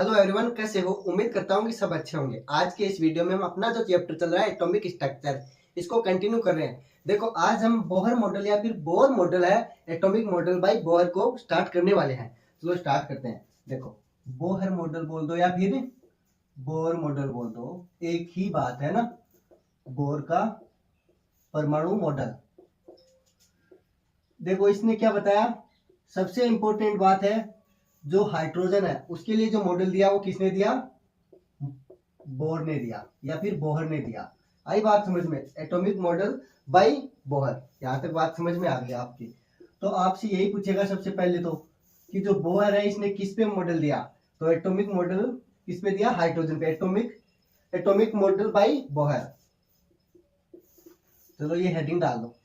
Hello everyone, कैसे हो? उम्मीद करता हूँ कि सब अच्छे होंगे। आज के इस वीडियो में हम अपना जो चैप्टर चल रहा है एटॉमिक स्ट्रक्चर, इसको कंटिन्यू कर रहे हैं। देखो, आज हम बोहर मॉडल या फिर बोर मॉडल है, एटॉमिक मॉडल बाय बोहर को स्टार्ट करने वाले हैं। चलो स्टार्ट करते हैं। देखो, बोहर मॉडल बोल दो या फिर बोर मॉडल बोल दो, एक ही बात है ना। बोर का परमाणु मॉडल। देखो, इसने क्या बताया, सबसे इंपॉर्टेंट बात है, जो हाइड्रोजन है उसके लिए जो मॉडल दिया वो किसने दिया? बोर ने दिया या फिर बोहर ने दिया। आई बात समझ में? Atomic model by Bohr. यहां तक बात समझ में आ गई आपकी। तो आपसे यही पूछेगा सबसे पहले तो, कि जो बोहर है इसने किस पे मॉडल दिया? तो एटॉमिक मॉडल किस पे दिया? हाइड्रोजन पे। Atomic model by Bohr. चलो ये हेडिंग डाल दो,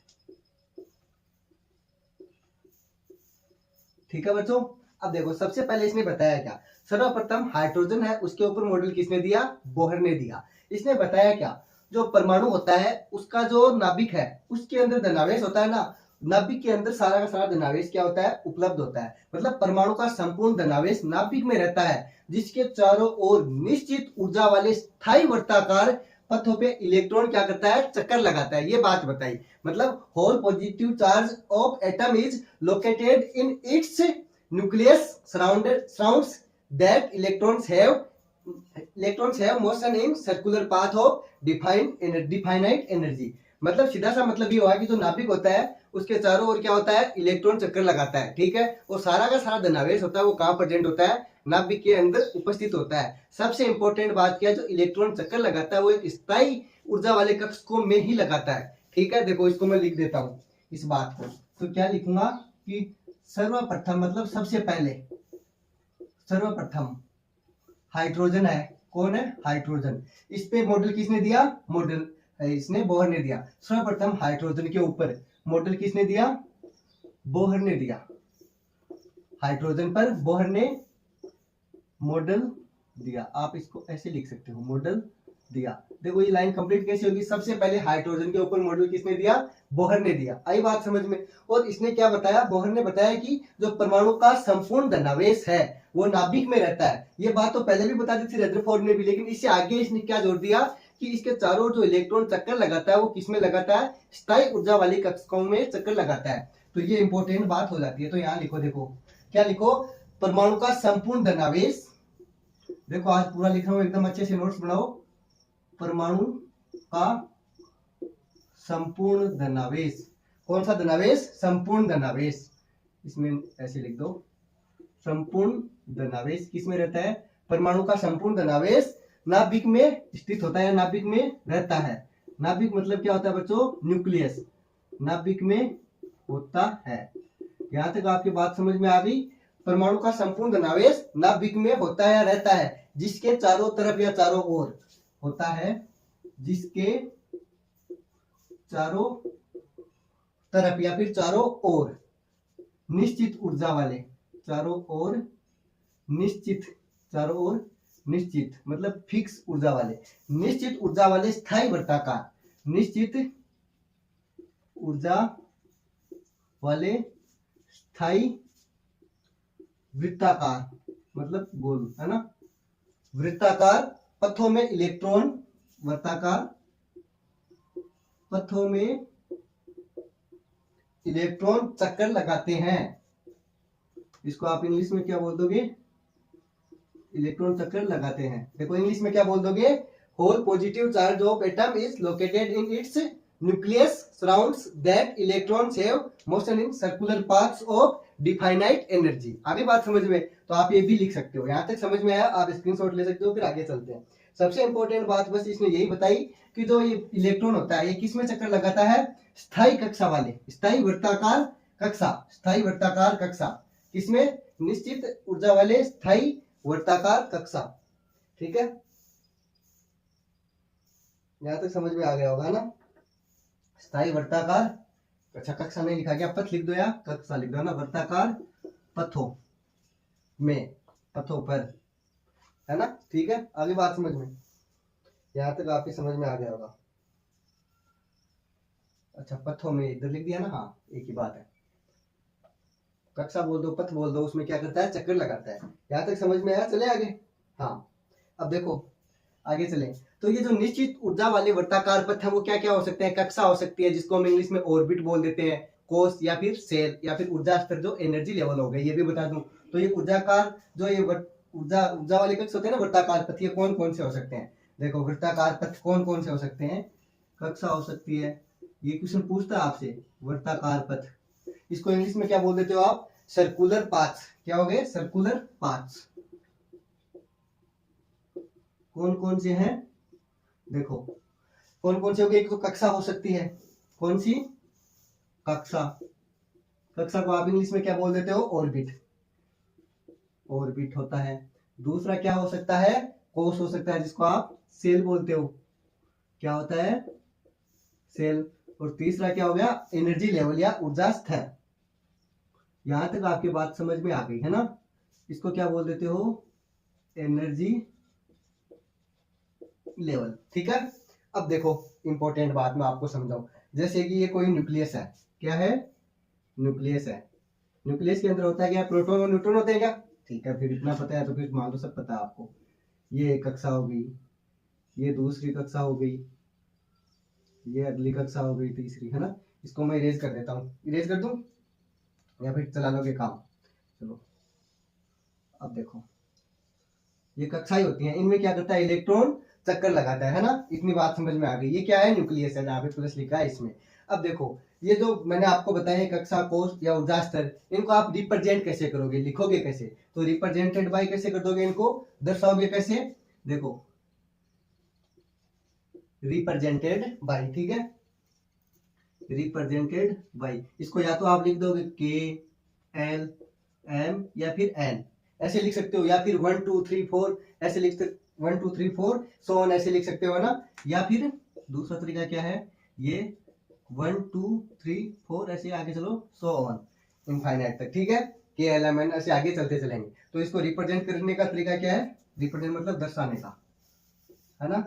ठीक है बच्चों। अब देखो, सबसे पहले इसने बताया क्या? सर्वप्रथम हाइड्रोजन है उसके ऊपर मॉडल किसने दिया? बोहर ने दिया। इसने बताया क्या, जो परमाणु होता है उसका जो नाभिक है उसके अंदर धनावेश होता है ना, नाभिक के अंदर सारा का सारा धनावेश क्या होता है? उपलब्ध होता है। मतलब परमाणु का संपूर्ण धनावेश नाभिक में रहता है, जिसके चारों ओर निश्चित ऊर्जा वाले स्थायी वर्ताकार पथों पे इलेक्ट्रॉन क्या करता है? चक्कर लगाता है। ये बात बताई। मतलब whole positive charge of atom is located in its nucleus surrounds that electrons have motion in circular path of definite energy। मतलब सीधा सा मतलब ये हुआ कि जो नाभिक होता है उसके चारों ओर क्या होता है? इलेक्ट्रॉन चक्कर लगाता है, ठीक है। और सारा का सारा धनावेश होता है वो कहाँ प्रेजेंट होता है? नाभिक के अंदर उपस्थित होता है। सबसे इंपॉर्टेंट बात क्या है, जो इलेक्ट्रॉन चक्कर लगाता है वो एक स्थायी ऊर्जा वाले कक्ष को में ही लगाता है, ठीक है। देखो, इसको मैं लिख देता हूं इस बात को। तो क्या लिखूंगा कि सर्वप्रथम मतलब सबसे पहले, सर्वप्रथम हाइड्रोजन है। कौन है? हाइड्रोजन। इस पे मॉडल किसने दिया? मॉडल इसने बोहर ने दिया। सर्वप्रथम हाइड्रोजन के ऊपर मॉडल किसने दिया? बोहर ने दिया। हाइड्रोजन पर बोहर ने मॉडल दिया। आप इसको ऐसे लिख सकते हो, मॉडल दिया। देखो, ये लाइन कंप्लीट कैसे होगी? सबसे पहले हाइड्रोजन के ऊपर मॉडल किसने दिया? बोहर ने दिया। आई बात समझ में? और इसने क्या बताया? बोहर ने बताया कि जो परमाणु का संपूर्ण धनावेश है वो नाभिक में रहता है। ये बात तो पहले भी बता दी थी रदरफोर्ड ने भी, लेकिन इससे आगे इसने क्या जोड़ दिया कि इसके चारों जो इलेक्ट्रॉन चक्कर लगाता है वो किसमें लगाता है? स्थायी ऊर्जा वाली कक्षकों में चक्कर लगाता है। तो ये इंपॉर्टेंट बात हो जाती है। तो यहाँ लिखो, देखो क्या लिखो, परमाणु का संपूर्ण धनावेश। देखो, आज पूरा लिख रहा हूं, एकदम अच्छे से नोट्स बनाओ। परमाणु का संपूर्ण धनावेश। कौन सा धनावेश? संपूर्ण धनावेश। इसमें ऐसे लिख दो, संपूर्ण धनावेश किसमें रहता है? परमाणु का संपूर्ण धनावेश नाभिक में स्थित होता है, नाभिक में रहता है। नाभिक मतलब क्या होता है बच्चों? न्यूक्लियस नाभिक में होता है। यहां तक आपकी बात समझ में आ गई? परमाणु का संपूर्ण धनावेश नाभिक में होता है, रहता है, जिसके चारों तरफ या चारों ओर होता है, जिसके चारों तरफ या फिर चारों ओर निश्चित ऊर्जा वाले, चारों ओर निश्चित, चारों ओर निश्चित मतलब फिक्स ऊर्जा वाले, निश्चित ऊर्जा वाले स्थायी वर्ताकार, निश्चित ऊर्जा वाले स्थायी वृत्ताकार मतलब गोल, है ना, वृत्ताकार पथों में इलेक्ट्रॉन, वर्ताकार पथों में इलेक्ट्रॉन चक्कर लगाते हैं। इसको आप इंग्लिश में क्या बोल दोगे? इलेक्ट्रॉन चक्कर लगाते हैं। देखो, इंग्लिश में क्या बोल दोगे? Whole positive charge of atom is located in its nucleus surrounds that electrons have motion in circular paths of definite energy. आगे बात समझ में? तो आप ये भी लिख सकते हो। यहां तक समझ में आया? आप स्क्रीनशॉट ले सकते हो। फिर आगे चलते हैं। सबसे इंपॉर्टेंट बात बस इसने यही बताई कि जो ये इलेक्ट्रॉन होता है ये किस में चक्कर लगाता है? स्थायी कक्षा वाले, स्थायी वर्ताकार कक्षा, स्थायी वर्ताकार कक्षा किसमें? निश्चित ऊर्जा वाले स्थायी वर्ताकार कक्षा, ठीक है। यहां तक समझ में आ गया होगा ना? स्थायी वर्ताकार, अच्छा कक्षा नहीं लिखा गया, पथ लिख दो या कक्षा लिख दो ना। वर्ताकार पथों में, पथों पर, है ना, ठीक है। आगे बात समझ में? यहां तक आपकी समझ में आ गया होगा। अच्छा, पथों में इधर लिख दिया ना, हाँ एक ही बात है। कक्षा बोल दो, पथ बोल दो, उसमें क्या करता है? चक्कर लगाता है। यहां तक समझ में आया? चले आगे। हाँ, अब देखो आगे चलें। तो ये जो निश्चित ऊर्जा वाले वर्ताकार पथ है वो क्या क्या हो सकते हैं? कक्षा हो सकती है जिसको हम इंग्लिश में ऑर्बिट बोल देते हैं, कोष या फिर सेल या फिर ऊर्जा स्तर जो एनर्जी लेवल हो गए, ये भी बता दूं। तो ये ऊर्जाकार जो ये ऊर्जा ऊर्जा वाले कक्ष होते हैं ना, वर्ताकार पथ, ये कौन कौन से हो सकते हैं? देखो वर्ताकार पथ कौन कौन से हो सकते हैं? कक्षा हो सकती है, ये क्वेश्चन पूछता है आपसे, वर्ताकार पथ। इसको इंग्लिश में क्या बोल देते हो आप? Circular paths. क्या हो गए? Circular paths. कौन कौन से हैं? देखो कौन कौन से हो गए? एक तो कक्षा हो सकती है, कौन सी? कक्षा। कक्षा को आप इंग्लिश में क्या बोल देते हो? ऑर्बिट। ऑर्बिट होता है। दूसरा क्या हो सकता है? कोष हो सकता है, जिसको आप सेल बोलते हो। क्या होता है? सेल। और तीसरा क्या हो गया? एनर्जी लेवल या ऊर्जा स्तर। यहां तक आपकी बात समझ में आ गई है ना? इसको क्या बोल देते हो? Energy level. ठीक है। अब देखो इंपॉर्टेंट बात मैं आपको समझाऊं। जैसे कि ये कोई न्यूक्लियस है। क्या है? न्यूक्लियस है। न्यूक्लियस के अंदर होता है क्या? प्रोटॉन और न्यूट्रॉन होते हैं क्या? ठीक है, फिर इतना पता है तो फिर मान लो सब पता है आपको। ये एक कक्षा हो गई, ये दूसरी कक्षा हो गई, ये अगली कक्षा हो गई, तीसरी, है ना? इसको मैं इरेज कर देता हूँ। इरेज कर दूं या फिर चला लोगे काम? चलो अब देखो, ये कक्षाएं होती हैं, इनमें क्या करता है? इलेक्ट्रॉन चक्कर लगाता है ना? इतनी बात समझ में आ गई। ये क्या है? न्यूक्लियस है, जहाँ पे प्लस लिखा है इसमें। अब देखो ये जो मैंने आपको बताया कक्षा, कोष या ऊर्जा स्तर, इनको आप रिप्रेजेंट कैसे करोगे, लिखोगे कैसे? तो रिप्रेजेंटेड बाय कैसे कर दोगे? इनको दर्शाओगे कैसे? देखो रिप्रेजेंटेड बाय, ठीक है, रिप्रेजेंटेड बाय। इसको या तो आप लिख दोगे के, एल, एम या फिर एन, ऐसे लिख सकते हो। या फिर 1 2 3 4 ऐसे लिख सकते, 1 2 3 4 सो ऑन ऐसे लिख सकते हो ना? या फिर दूसरा तरीका क्या है? ये 1 2 3 4 ऐसे आगे चलो, सो ऑन इनफाइनाइट तक। ठीक है, के एल एम एन ऐसे आगे चलते चलेंगे। तो इसको रिप्रेजेंट करने का तरीका क्या है? रिप्रेजेंट मतलब दर्शाने का, है ना?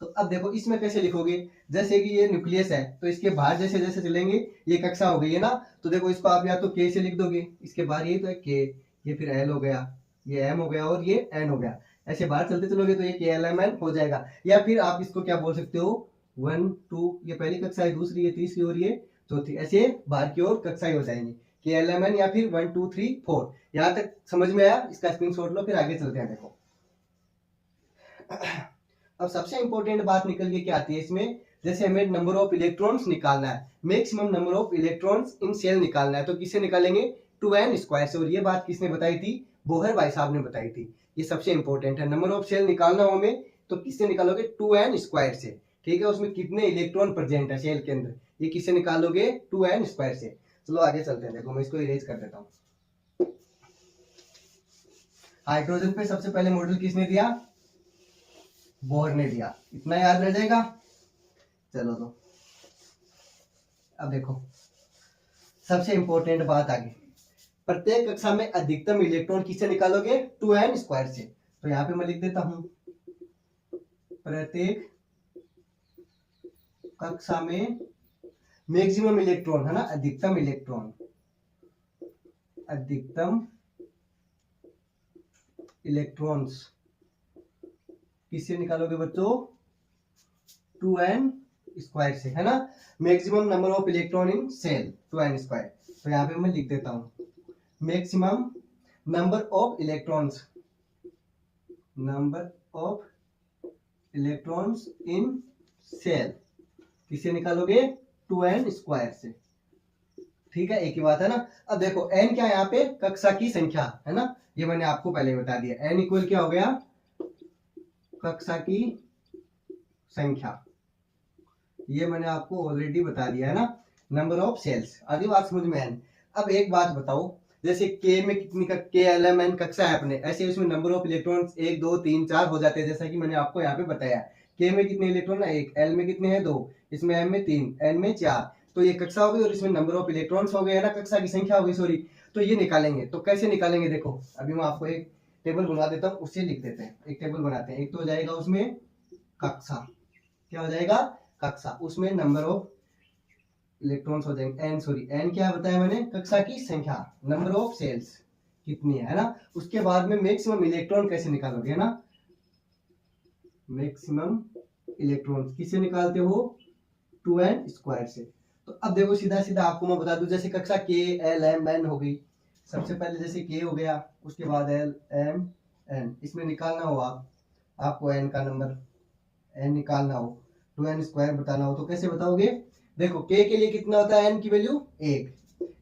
तो अब देखो इसमें कैसे लिखोगे? जैसे कि ये न्यूक्लियस है, तो इसके बाहर जैसे जैसे चलेंगे, ये कक्षा हो गई है ना? तो देखो इसको आप या तो के से लिख दोगे, इसके बाहर ये तो है के, ये फिर एल हो गया, ये एम हो गया और ये एन हो गया। ऐसे बाहर चलते चलोगे तो ये के एल एम एन हो जाएगा। या फिर आप इसको क्या बोल सकते हो? 1 2, ये पहली कक्षा है, दूसरी, ये तीसरी और ये चौथी, ऐसे बाहर की ओर कक्षाएं हो जाएंगी। के एल एम एन या फिर 1 2 3 4। यहाँ तक समझ में आया? इसका स्क्रीनशॉट लो, फिर आगे चलते हैं। देखो अब सबसे इंपॉर्टेंट बात निकल के क्या आती है इसमें? जैसे हमें नंबर ऑफ इलेक्ट्रॉन्स निकालना है, maximum number of electrons in shell निकालना है, तो किससे निकालेंगे? 2n स्क्वायर से। और ये बात किसने बताई थी? बोहर भाई साहब ने बताई थी। ये सबसे इंपॉर्टेंट है, नंबर ऑफ सेल निकालना हो हमें तो किससे निकालोगे? 2n स्क्वायर से। ठीक है, उसमें कितने इलेक्ट्रॉन प्रेजेंट है सेल के अंदर, ये किससे निकालोगे? 2n स्क्वायर से। चलो आगे चलते हैं। देखो मैं इसको इरेज कर देता हूँ। हाइड्रोजन पे सबसे पहले मॉडल किसने दिया? बोहर ने दिया। इतना याद रह जाएगा? चलो तो अब देखो सबसे इंपॉर्टेंट बात आगे। प्रत्येक कक्षा में अधिकतम इलेक्ट्रॉन किससे निकालोगे? 2n स्क्वायर से। तो यहां पे मैं लिख देता हूं, प्रत्येक कक्षा में मैक्सिमम इलेक्ट्रॉन, है ना? अधिकतम इलेक्ट्रॉन, अधिकतम इलेक्ट्रॉन्स किससे निकालोगे बच्चों? 2n स्क्वायर से, है ना? Maximum number of electron in shell 2n square. तो यहाँ पे मैं लिख देता हूं, maximum number of electrons, number of electrons in shell किससे निकालोगे? 2n स्क्वायर से। ठीक है, एक ही बात है ना? अब देखो n क्या है यहाँ पे? कक्षा की संख्या, है ना? ये मैंने आपको पहले ही बता दिया। n इक्वल क्या हो गया? कक्षा की संख्या। ये मैंने आपको ऑलरेडी बता दिया है ना? Number of shells. आधी बात समझ में आई? अब एक बात बताओ, जैसे के में कितनी के एल एम एन कक्षा है अपने, ऐसे उसमें नंबर ऑफ इलेक्ट्रॉन्स 1 2 3 4 हो जाते हैं, जैसा कि मैंने आपको यहाँ पे बताया। के में कितने इलेक्ट्रॉन है? 1, एल में कितने हैं? 2, इसमें एम में 3, एन में 4। तो ये कक्षा हो गई और इसमें नंबर ऑफ इलेक्ट्रॉन्स हो गए, है ना? कक्षा की संख्या हो गई, सॉरी। तो ये निकालेंगे, तो कैसे निकालेंगे? देखो अभी मैं आपको एक टेबल बना देता हूँ, उससे लिख देते हैं। एक टेबल बनाते हैं। एक तो हो जाएगा उसमें कक्षा, क्या हो जाएगा? कक्षा। उसमें नंबर ऑफ इलेक्ट्रॉन्स हो जाएंगे, एन, सॉरी एन क्या बताया मैंने? कक्षा की संख्या। नंबर ऑफ सेल्स कितनी है ना। उसके बाद में मैक्सिमम इलेक्ट्रॉन कैसे निकालोगे, है ना। मैक्सिमम इलेक्ट्रॉन किससे निकालते हो, 2n² से। तो अब देखो सीधा सीधा आपको मैं बता दूं, जैसे कक्षा के एल एम एन हो गई। सबसे पहले जैसे के हो गया, उसके बाद एल एम एन, इसमें निकालना हो आपको एन का नंबर, एन निकालना हो, 2n² बताना हो, तो कैसे बताओगे। देखो के लिए कितना होता है, एन की वैल्यू 1,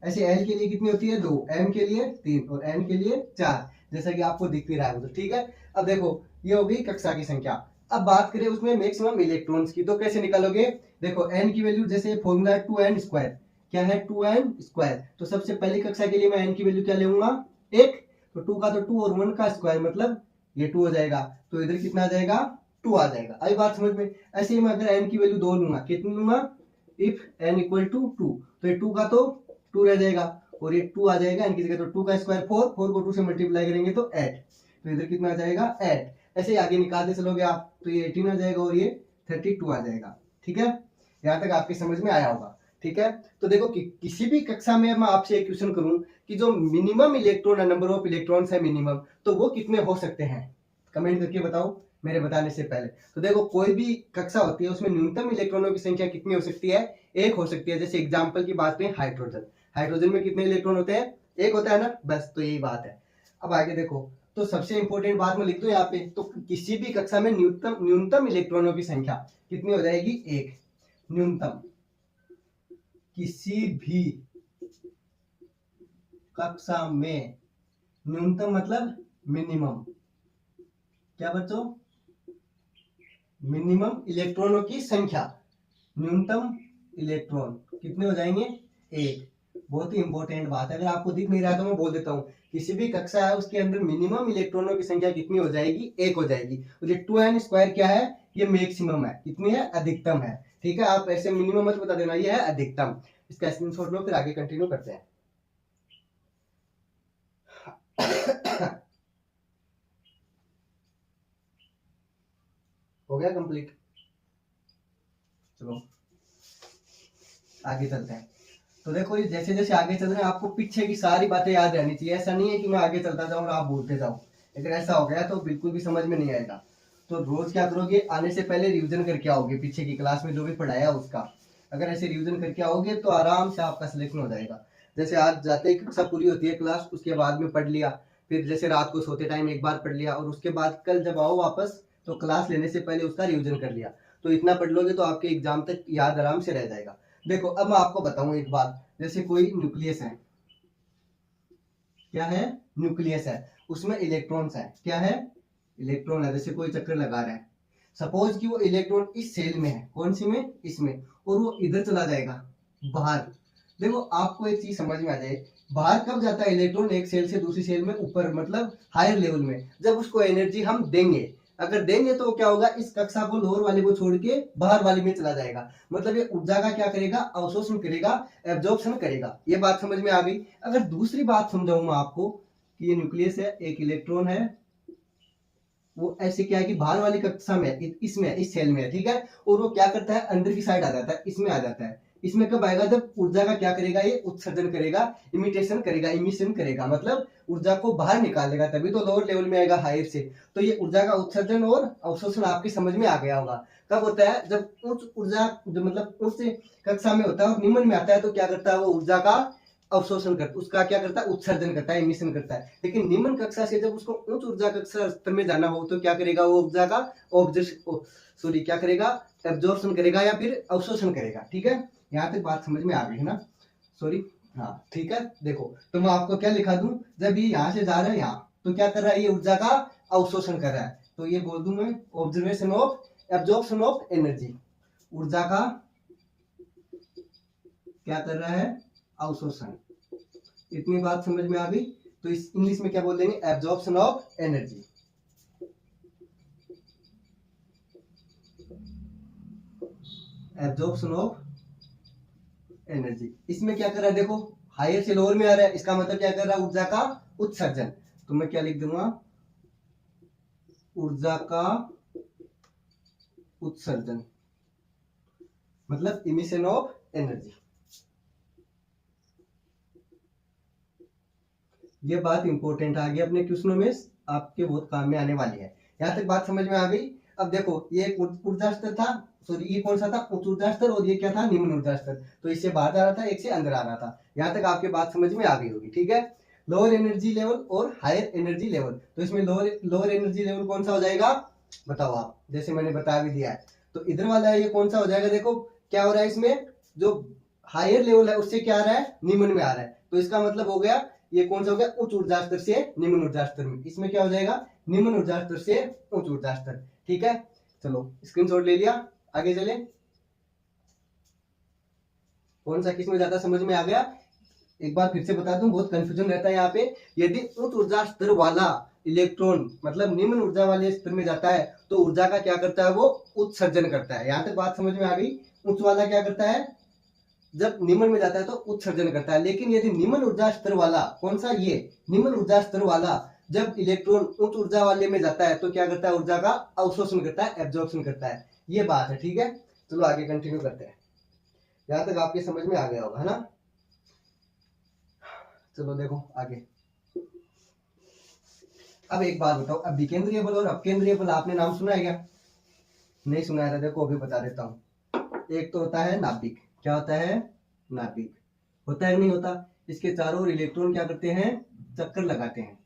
ऐसे एल के लिए कितनी होती है 2, एम के लिए 3 और एन के लिए 4, जैसा कि आपको दिख भी रहा है। तो ठीक है, अब देखो ये हो गई कक्षा की संख्या। अब बात करें उसमें मैक्सिमम इलेक्ट्रॉन्स की, तो कैसे निकालोगे। देखो एन की वैल्यू, जैसे फॉर्मूला है 2n², क्या है 2n², तो सबसे पहली कक्षा के लिए मैं एन की वैल्यू क्या लूंगा 1, तो 2 का तो 2 और 1 का स्क्वायर मतलब ये 2 हो जाएगा, तो इधर कितना आ जाएगा 2 आ जाएगा। आई बात समझ में। ऐसे ही मैं अगर एन की वैल्यू 2 लूंगा, कितनी लूंगा, इफ एन इक्वल टू 2, तो ये 2 का तो 2 रह जाएगा और ये 2 आ जाएगा, इनकी जगह तो 2 का स्क्वायर 4, 4 को 2 से मल्टीप्लाई करेंगे तो 8, तो इधर कितना आ जाएगा 8। ऐसे ही आगे निकालते चलोगे आप, तो ये 18 आ जाएगा और ये 32 आ जाएगा। ठीक है, यहाँ तक आपके समझ में आया होगा। ठीक है, तो देखो किसी भी कक्षा में मैं आपसे एक क्वेश्चन करूं कि जो मिनिमम इलेक्ट्रॉन है, नंबर ऑफ इलेक्ट्रॉन्स है मिनिमम, तो वो कितने हो सकते हैं, कमेंट करके बताओ मेरे बताने से पहले। तो देखो कोई भी कक्षा होती है उसमें न्यूनतम इलेक्ट्रॉनों की संख्या कितनी हो सकती है, एक हो सकती है। जैसे एग्जांपल की बात करें हाइड्रोजन, हाइड्रोजन में कितने इलेक्ट्रॉन होते हैं, एक होता है ना, बस तो यही बात है। अब आगे देखो, तो सबसे इंपॉर्टेंट बात मैं लिख दूं यहाँ पे, तो किसी भी कक्षा में न्यूनतम इलेक्ट्रॉनों की संख्या कितनी हो जाएगी, एक। न्यूनतम किसी भी कक्षा में, न्यूनतम मतलब मिनिमम, क्या बच्चों, मिनिमम इलेक्ट्रॉनों की संख्या, न्यूनतम इलेक्ट्रॉन कितने हो जाएंगे, एक। बहुत ही इंपॉर्टेंट बात है, अगर आपको दिख नहीं रहा तो मैं बोल देता हूँ, किसी भी कक्षा है उसके अंदर मिनिमम इलेक्ट्रॉनों की संख्या कितनी हो जाएगी, एक हो जाएगी। और ये 2n² क्या है, ये मैक्सिमम है, कितनी है, अधिकतम है। ठीक है, आप ऐसे मिनिमम मत बता देना, ये है अधिकतम। इसका स्क्रीनशॉट लो, फिर आगे कंटिन्यू करते हैं। हो गया कंप्लीट, चलो आगे चलते हैं। तो देखो ये जैसे जैसे आगे चल रहे हैं आपको पीछे की सारी बातें याद रहनी चाहिए, ऐसा नहीं है कि मैं आगे चलता जाऊं और आप बोलते जाओ, अगर ऐसा हो गया तो बिल्कुल भी समझ में नहीं आएगा। तो रोज क्या करोगे, आने से पहले रिवीजन करके आओगे, पीछे की क्लास में जो भी पढ़ाया उसका, अगर ऐसे रिवीजन करके आओगे तो आराम से आपका सिलेक्शन हो जाएगा। जैसे आज जाते ही कक्षा पूरी होती है क्लास, उसके बाद में पढ़ लिया, फिर जैसे रात को सोते टाइम एक बार पढ़ लिया, और उसके बाद कल जब आओ वापस तो क्लास लेने से पहले उसका रिवीजन कर लिया, तो इतना पढ़ लोगे तो आपके एग्जाम तक याद आराम से रह जाएगा। देखो अब मैं आपको बताऊं एक बात, जैसे कोई न्यूक्लियस है, क्या है, न्यूक्लियस है, उसमें इलेक्ट्रॉन्स है, क्या है, इलेक्ट्रॉन है, जैसे कोई चक्कर लगा रहा है, सपोज कि वो इलेक्ट्रॉन इस सेल में है, कौन सी में, इसमें, और वो इधर चला जाएगा बाहर। देखो आपको एक चीज समझ में आ जाए, बाहर कब जाता है इलेक्ट्रॉन एक सेल से दूसरी सेल में, ऊपर मतलब हायर लेवल में, जब उसको एनर्जी हम देंगे, अगर देंगे तो क्या होगा, इस कक्षा को लोअर वाले को छोड़ के बाहर वाले में चला जाएगा, मतलब ये ऊर्जा का क्या करेगा, अवशोषण करेगा, एब्जॉर्प्शन करेगा। ये बात समझ में आ गई। अगर दूसरी बात समझाऊं मैं आपको कि ये न्यूक्लियस है, एक इलेक्ट्रॉन है, वो ऐसे क्या है कि बाहर वाली कक्षा में इसमें इस सेल में है, ठीक है, और वो क्या करता है अंदर की साइड आ जाता है, इसमें आ जाता है। इसमें कब आएगा, जब ऊर्जा का क्या करेगा, ये उत्सर्जन करेगा, इमिटेशन करेगा, इमिशन करेगा, मतलब ऊर्जा को बाहर निकालेगा, तभी तो लोअर लेवल में आएगा हायर से। तो ये ऊर्जा का उत्सर्जन और अवशोषण आपकी समझ में आ गया होगा। कब होता है, जब उच्च ऊर्जा जो मतलब उच्च कक्षा में होता है और निम्न में आता है, तो क्या करता है वो ऊर्जा का अवशोषण करता, उसका क्या करता है, उत्सर्जन करता है, इमिशन करता है। लेकिन निम्न कक्षा से जब उसको उच्च ऊर्जा कक्षा स्तर में जाना हो तो क्या करेगा, वो ऊर्जा का सॉरी क्या करेगा, एब्जॉर्प्शन करेगा या फिर अवशोषण करेगा। ठीक है, यहाँ तक बात समझ में आ गई है ना, सॉरी, हाँ ठीक है। देखो तो मैं आपको क्या लिखा दूं, जब ये यहाँ से जा रहा है यहाँ, तो क्या कर रहा है, ये ऊर्जा का अवशोषण कर रहा है, तो ये बोल दूं मैं observation of absorption of energy, ऊर्जा का क्या कर रहा है, अवशोषण। इतनी बात समझ में आ गई। तो इस इंग्लिश में क्या बोल देंगे, absorption of energy. Absorption of energy, इसमें क्या कर रहा है, देखो हायर से लोअर में आ रहा है, इसका मतलब क्या कर रहा है, ऊर्जा का उत्सर्जन। तो मैं क्या लिख दूंगा, ऊर्जा का उत्सर्जन, मतलब इमिशन ऑफ एनर्जी। ये बात इंपॉर्टेंट आ गई अपने क्वेश्चनों में, आपके बहुत काम में आने वाली है। यहाँ तक बात समझ में आ गई। अब देखो ये एक ऊर्जा स्तर था, सॉरी ये कौन सा था, उच्च ऊर्जा स्तर, और ये क्या था, निम्न ऊर्जा स्तर। तो इससे बाहर जा रहा था, एक से अंदर आ रहा था। यहाँ तक आपके बात समझ में आ गई होगी, ठीक है। लोअर एनर्जी लेवल और हायर एनर्जी लेवल, तो इसमें लोअर एनर्जी लेवल कौन सा हो जाएगा, बताओ आप, जैसे मैंने बता भी दिया है। तो इधर वाला है, ये कौन सा हो जाएगा, देखो क्या हो रहा है इसमें, जो हायर लेवल है उससे क्या आ रहा है, निम्न में आ रहा है। तो इसका मतलब हो गया ये कौन सा हो गया, उच्च ऊर्जा स्तर से निम्न ऊर्जा स्तर में। इसमें क्या हो जाएगा, निम्न ऊर्जा स्तर से उच्च ऊर्जा स्तर, ठीक है। चलो स्क्रीनशॉट ले लिया, आगे चले। कौन सा किस में ज्यादा समझ में आ गया, एक बार फिर से बता दूं, बहुत कंफ्यूजन रहता है यहाँ पे। यदि उच्च ऊर्जा स्तर वाला इलेक्ट्रॉन मतलब निम्न ऊर्जा वाले स्तर में जाता है तो ऊर्जा का क्या करता है, वो उत्सर्जन करता है। यहाँ तक बात समझ में आ गई। उच्च वाला क्या करता है, जब निम्न में जाता है तो उत्सर्जन करता है। लेकिन यदि निम्न ऊर्जा स्तर वाला, कौन सा, ये निम्न ऊर्जा स्तर वाला, जब इलेक्ट्रॉन उच्च ऊर्जा वाले में जाता है तो क्या करता है, ऊर्जा का अवशोषण करता है, एब्जॉर्प्शन करता है। ये बात है, ठीक है। चलो आगे कंटिन्यू करते हैं। यहाँ तक आपके समझ में आ गया होगा, है ना। चलो देखो आगे। अब एक बात बताओ, अब विकेंद्रीय बल और अपकेंद्रीय बल आपने नाम सुना है क्या, नहीं सुना है, देखो अभी बता देता हूँ। एक तो होता है नाभिक, क्या होता है, नाभिक होता है नहीं होता, इसके चारों ओर इलेक्ट्रॉन क्या करते हैं, चक्कर लगाते हैं,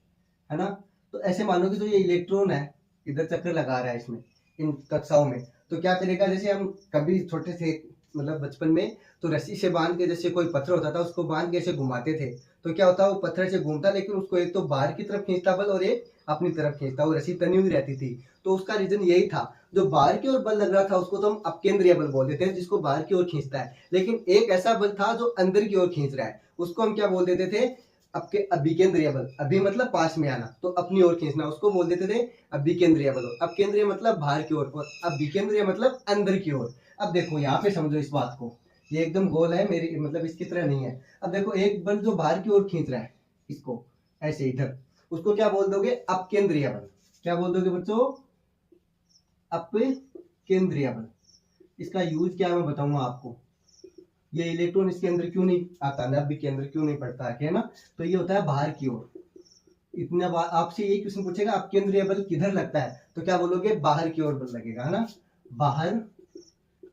है ना। तो ऐसे मानो कि जो ये इलेक्ट्रॉन है इधर चक्कर लगा रहा है इसमें, इन कक्षाओं में, तो क्या करेगा, जैसे हम कभी छोटे थे मतलब बचपन में, तो रस्सी से बांध के, जैसे कोई पत्थर होता था उसको बांध के ऐसे घुमाते थे, तो क्या होता, वो पत्थर से घूमता, लेकिन उसको एक तो बाहर की तरफ खींचता बल और एक अपनी तरफ खींचता, वो रस्सी तनी हुई रहती थी। तो उसका रीजन यही था, जो बाहर की ओर बल लग रहा था उसको तो हम अपकेंद्रीय बल बोल देते हैं, जिसको बाहर की ओर खींचता है। लेकिन एक ऐसा बल था जो अंदर की ओर खींच रहा है, उसको हम क्या बोल देते थे, आपके अभिकेंद्रीय बल। अभी मतलब पास में आना, तो अपनी ओर खींचना, उसको बोल देते थे अभिकेंद्रीय बल। अपकेंद्रीय मतलब बाहर की ओर, और अभिकेंद्रीय मतलब अंदर की ओर। अब देखो यहाँ पे समझो इस बात को, ये एकदम गोल है मेरी, मतलब इसकी तरह नहीं है। अब देखो एक बल जो बाहर की ओर खींच रहा है इसको, ऐसे इधर, उसको क्या बोल दोगे, अपकेंद्रीय बल। क्या बोल दोगे बच्चों, अपकेंद्रीय बल। इसका यूज क्या मैं बताऊंगा आपको। ये इलेक्ट्रॉन इसके अंदर क्यों नहीं आता, नाभिक के अंदर क्यों नहीं पड़ता है ना, तो ये होता है बाहर की ओर। इतना आपसे ये क्वेश्चन पूछेगा अपकेंद्रीय बल किधर लगता है, तो क्या बोलोगे, बाहर की ओर बल लगेगा, है ना, बाहर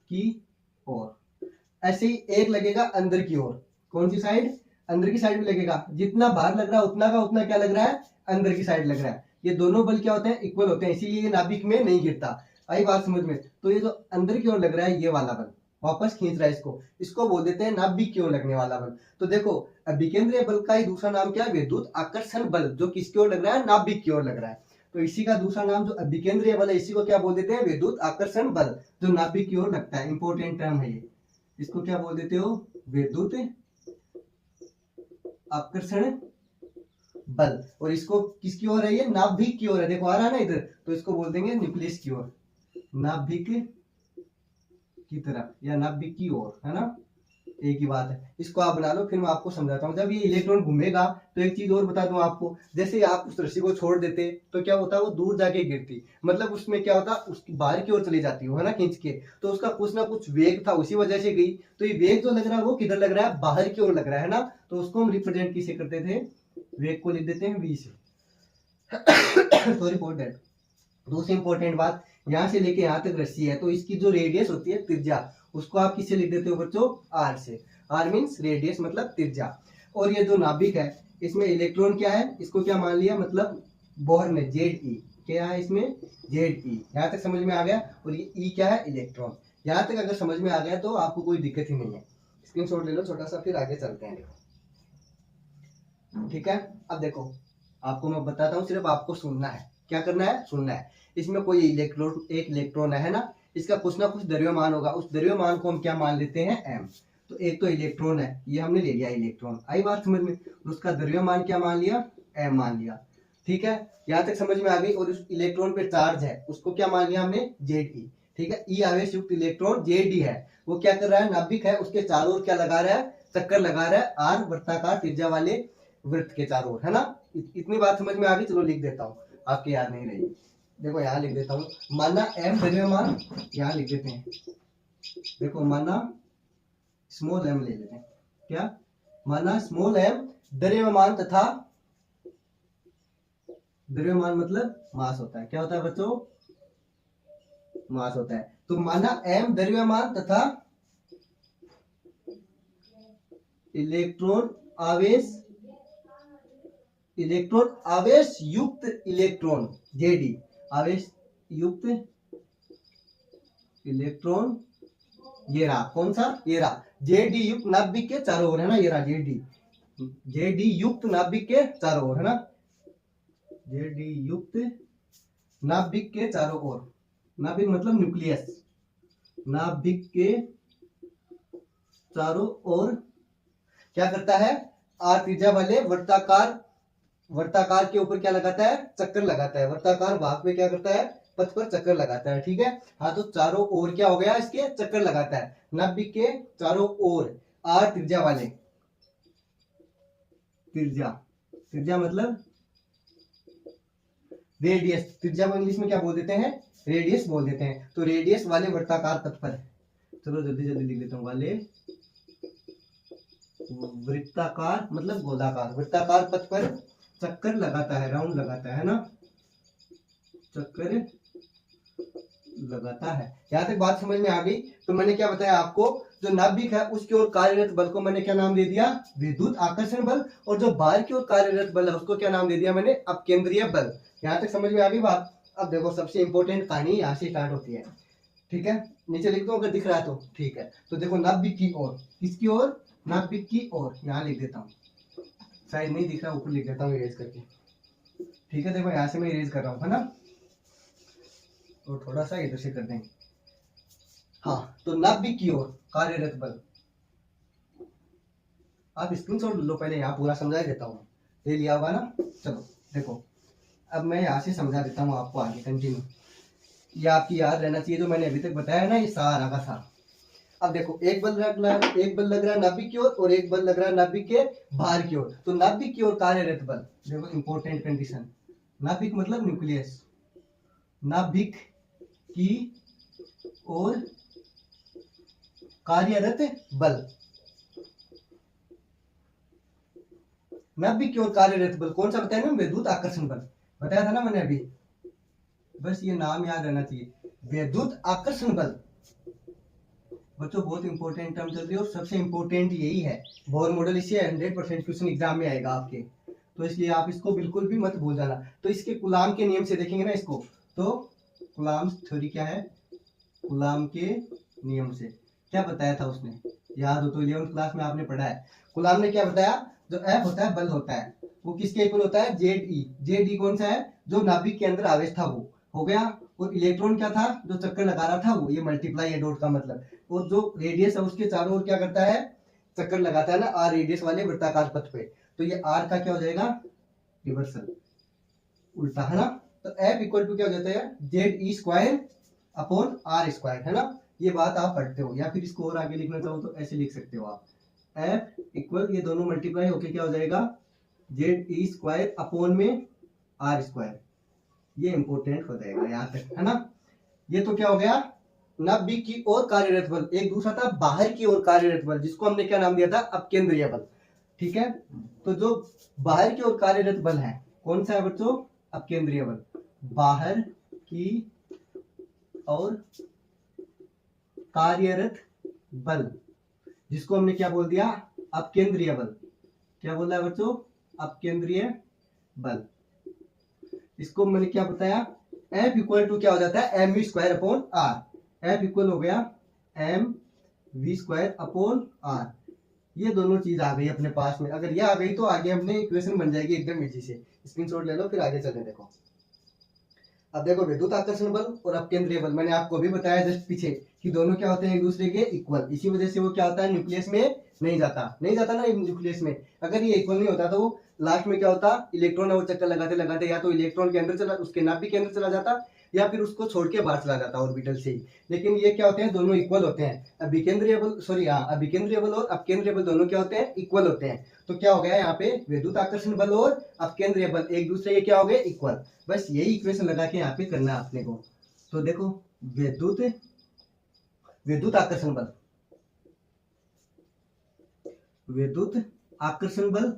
की ओर। ऐसे ही एक लगेगा अंदर की ओर, कौन सी साइड, अंदर की साइड में लगेगा। जितना बाहर लग रहा है उतना का उतना क्या लग रहा है, अंदर की साइड लग रहा है। ये दोनों बल क्या होते हैं, इक्वल होते हैं, इसीलिए ये नाभिक में नहीं गिरता। आई बात समझ में। तो ये जो अंदर की ओर लग रहा है ये वाला बल वापस खींच रहा है इसको, इसको बोल देते हैं नाभिक की ओर लगने वाला बल। तो देखो विकेंद्रीय बल का ही दूसरा नाम क्या है, विद्युत आकर्षण बल, जो किसकी ओर लग रहा है, नाभिक की ओर लग रहा है। तो इसी का दूसरा नाम जो विकेंद्रीय बल है, इसी को क्या बोल देते हैं, विद्युत आकर्षण बल, जो नाभिक की ओर लगता है। इंपॉर्टेंट टर्म है ये, इसको क्या बोल देते हो, विद्युत आकर्षण बल। और इसको किसकी ओर है, ये नाभिक की ओर है, देखो आ रहा है ना इधर, तो इसको बोल देंगे न्यूक्लियस की ओर, नाभिक की तरफ या नाभिक की ओर, है ना, एक ही बात है। इसको आप बना लो, फिर मैं आपको समझाता हूँ। जब ये इलेक्ट्रॉन घूमेगा तो एक चीज और बता दूं आपको, जैसे आप उस रस्सी को छोड़ देते तो क्या होता है, वो दूर जाके गिरती, मतलब उसमें क्या होता, उसकी बाहर की ओर चली जाती है ना खींच के, तो उसका कुछ ना कुछ वेग था, उसी वजह से गई। तो ये वेग जो लग रहा है वो किधर लग रहा है, बाहर की ओर लग रहा है ना। तो उसको हम रिप्रेजेंट किसे करते थे, वेग को लिख देते हैं v से। Sorry for that. दूसरी इंपॉर्टेंट बात, यहाँ से लेके यहाँ तक रस्सी है, तो इसकी जो रेडियस होती है, त्रिज्या, उसको आप किससे लिख देते हो बच्चों, r से। r मीन्स रेडियस मतलब त्रिज्या। और ये जो नाभिक है इसमें इलेक्ट्रॉन क्या है, इसको क्या मान लिया, मतलब बोहर ने Ze, क्या है इसमें, Ze। यहाँ तक समझ में आ गया। और ये E क्या है, इलेक्ट्रॉन। यहाँ तक अगर समझ में आ गया तो आपको कोई दिक्कत ही नहीं है। स्क्रीनशॉट ले लो छोटा सा, फिर आगे चलते हैं। ठीक है, अब देखो आपको मैं बताता हूँ, सिर्फ आपको सुनना है। क्या करना है, सुनना है। इसमें कोई इलेक्ट्रॉन, एक इलेक्ट्रॉन है ना, इसका कुछ ना कुछ द्रव्यमान होगा, उस द्रव्यमान को हम क्या मान लेते हैं, m। तो एक तो इलेक्ट्रॉन है, ये हमने ले लिया इलेक्ट्रॉन, आई बात समझ में। उसका द्रव्यमान क्या मान लिया, m मान लिया। ठीक है, यहाँ तक समझ में आ गई। और उस इलेक्ट्रॉन पे चार्ज है, उसको क्या मान लिया हमने, Ze। ठीक है, ई आवेश युक्त इलेक्ट्रॉन Ze है, वो क्या कर रहा है, नाभिक है, उसके चारों ओर क्या लगा रहा है, चक्कर लगा रहा है r वृत्ताकार त्रिज्या वाले वृत्त के चारों ओर, है ना। इतनी बात समझ में आ गई। चलो लिख देता हूँ, आपके याद नहीं रहेगी। देखो यहाँ लिख देता हूँ, माना m द्रव्यमान, यहाँ लिख देते हैं, देखो माना स्मॉल m ले लेते हैं, क्या माना स्मॉल m द्रव्यमान तथा द्रव्यमान मतलब मास होता है। क्या होता है बच्चों? मास होता है। तो माना m द्रव्यमान तथा इलेक्ट्रॉन आवेश, इलेक्ट्रॉन आवेश युक्त इलेक्ट्रॉन जेडी, आवेश युक्त इलेक्ट्रॉन, ये रहा कौन सा, ये रहा जेडी युक्त नाभिक के चारों ओर, है ना, ये रहा जेडी, जेडी युक्त नाभिक के चारों ओर, है ना, जेडी युक्त नाभिक के चारों ओर, नाभिक मतलब न्यूक्लियस, नाभिक के चारों ओर क्या करता है, आर त्रिज्या वाले वर्ताकार, वर्ताकार के ऊपर क्या लगाता है, चक्कर लगाता है, वर्ताकार भाग में क्या करता है, पथ पर चक्कर लगाता है। ठीक है, हाँ, तो चारों ओर क्या हो गया, इसके चक्कर लगाता है, नाभिक के चारों ओर आर त्रिज्या वाले, त्रिज्या, त्रिज्या मतलब रेडियस, त्रिज्या को इंग्लिश में क्या बोल देते हैं, रेडियस बोल देते हैं। तो रेडियस वाले वर्ताकार पथ पर, चलो जल्दी जल्दी लिख देता हूं, वाले वृत्ताकार मतलब गोलाकार, वृत्ताकार पथ पर चक्कर लगाता है, राउंड लगाता है ना, चक्कर लगाता है। यहां तक बात समझ में आ गई। तो मैंने क्या बताया आपको, जो नाभिक है उसकी ओर कार्यरत बल को मैंने क्या नाम दे दिया, विद्युत आकर्षण बल, और जो बाहर की ओर कार्यरत बल है उसको क्या नाम दे दिया मैंने, अपकेंद्रीय बल। यहां तक समझ में आ गई बात। अब देखो सबसे इंपॉर्टेंट कहानी यहाँ से स्टार्ट होती है। ठीक है, नीचे लिख दो अगर दिख रहा है तो, ठीक है। तो देखो नाभिक की ओर, किसकी ओर, नाभिक की ओर, यहाँ लिख देता हूँ, शायद नहीं दिख रहा, ऊपर लिख देता हूँ इरेज करके। ठीक है, देखो यहाँ से मैं इरेज कर रहा हूँ, है ना, तो थोड़ा सा इधर से कर देंगे। हाँ, तो नाभिक की ओर कार्यरत बल, आप स्क्रीनशॉट लो, पहले यहाँ पूरा समझा देता हूँ, ले लिया होगा ना। चलो देखो, अब मैं यहाँ से समझा देता हूँ आपको आगे कंटिन्यू, ये आपकी याद रहना चाहिए जो मैंने अभी तक बताया ना, ये सारा का सारा। अब देखो एक बल लग रहा है, एक बल लग रहा है नाभिक की ओर, और एक बल लग रहा है नाभिक के बाहर की ओर। तो नाभिक की ओर कार्यरत बल, देखो इंपॉर्टेंट कंडीशन, नाभिक मतलब न्यूक्लियस, नाभिक की ओर कार्यरत बल, नाभिक की ओर कार्यरत बल कौन सा बताया ना, विद्युत आकर्षण बल बताया था ना मैंने अभी, बस ये नाम याद रहना चाहिए, विद्युत आकर्षण बल। बच्चों बहुत इंपॉर्टेंट टर्म चल रही है, और सबसे इंपॉर्टेंट यही है, बोर मॉडल इससे 100% क्वेश्चन एग्जाम में आएगा आपके, तो इसलिए आप इसको बिल्कुल भी मत भूल जाना। तो इसके कूलाम के नियम से देखेंगे ना इसको, तो कूलाम थ्योरी क्या है, कूलाम के नियम से क्या बताया था उसने, याद हो तो 11th क्लास में आपने पढ़ा है। कूलाम ने क्या बताया, जो F होता है बल होता है, वो किसके इक्वल होता है, ZE, ZE कौन सा है, जो नाभिक के अंदर आवेश था वो हो गया, और इलेक्ट्रॉन क्या था, जो चक्कर लगा रहा था वो, ये मल्टीप्लाई है डॉट का मतलब, और जो रेडियस है उसके चारों ओर क्या करता है, चक्कर लगाता है ना, आर रेडियस वाले वृत्ताकार पथ पे। तो ये आर का क्या हो जाएगा, रिवर्सल, उल्टा, है ना। तो F इक्वल टू क्या हो जाता है, ZE square upon r square, है ना। ये बात आप पढ़ते हो, या फिर इसको और आगे लिखना चाहो तो ऐसे लिख सकते हो आप, F इक्वल, ये दोनों मल्टीप्लाई होके क्या हो जाएगा, ZE स्क्वायर अपॉन में आर स्क्वायर, ये इंपॉर्टेंट हो जाएगा यहाँ तक, है ना। ये तो क्या हो गया, नाभिक की ओर कार्यरत बल। एक दूसरा था बाहर की ओर कार्यरत बल, जिसको हमने क्या नाम दिया था, अपकेंद्रीय बल। ठीक है, तो जो बाहर की ओर कार्यरत बल है कौन सा है बच्चों, अपकेंद्रीय बल, बाहर की ओर कार्यरत बल, जिसको हमने क्या बोल दिया, अपकेंद्रीय बल। क्या बोल रहा है बच्चों, अपकेंद्रीय बल। इसको मैंने क्या बताया, F इक्वल टू क्या हो जाता है, mv square upon r. F equal हो गया mv स्क्वायर अपॉन आर। ये दोनों चीज आ गई अपने पास में, अगर ये आ गई तो आगे अपने इक्वेशन बन जाएगी एकदम इजी से। स्क्रीनशॉट ले लो, फिर आगे चले। देखो अब देखो, विद्युत आकर्षण बल और अपकेंद्रीय बल, मैंने आपको भी बताया जस्ट पीछे कि दोनों क्या होते हैं, एक दूसरे के इक्वल। इसी वजह से वो क्या होता है, न्यूक्लियस में नहीं जाता, नहीं जाता ना न्यूक्लियस में। अगर ये इक्वल नहीं होता तो वो लास्ट में क्या होता, इलेक्ट्रॉन है वो चक्कर लगाते लगाते या तो इलेक्ट्रॉन के अंदर चला, उसके नाभिक के अंदर चला जाता, या फिर उसको छोड़ के बाहर चला जाता ऑर्बिटल से ही। लेकिन ये क्या होते हैं, दोनों इक्वल होते हैं। अभिकेंद्रीय बल, सॉरी हाँ, अभिकेंद्रीय बल और अपकेंद्रीय बल दोनों क्या होते हैं, इक्वल होते हैं। तो क्या हो गया यहाँ पे, विद्युत आकर्षण बल और अपकेंद्रीय बल एक दूसरे के क्या हो गए, इक्वल। बस यही इक्वेशन लगा के यहाँ पे करना है अपने को। तो देखो विद्युत आकर्षण बल, विद्युत आकर्षण बल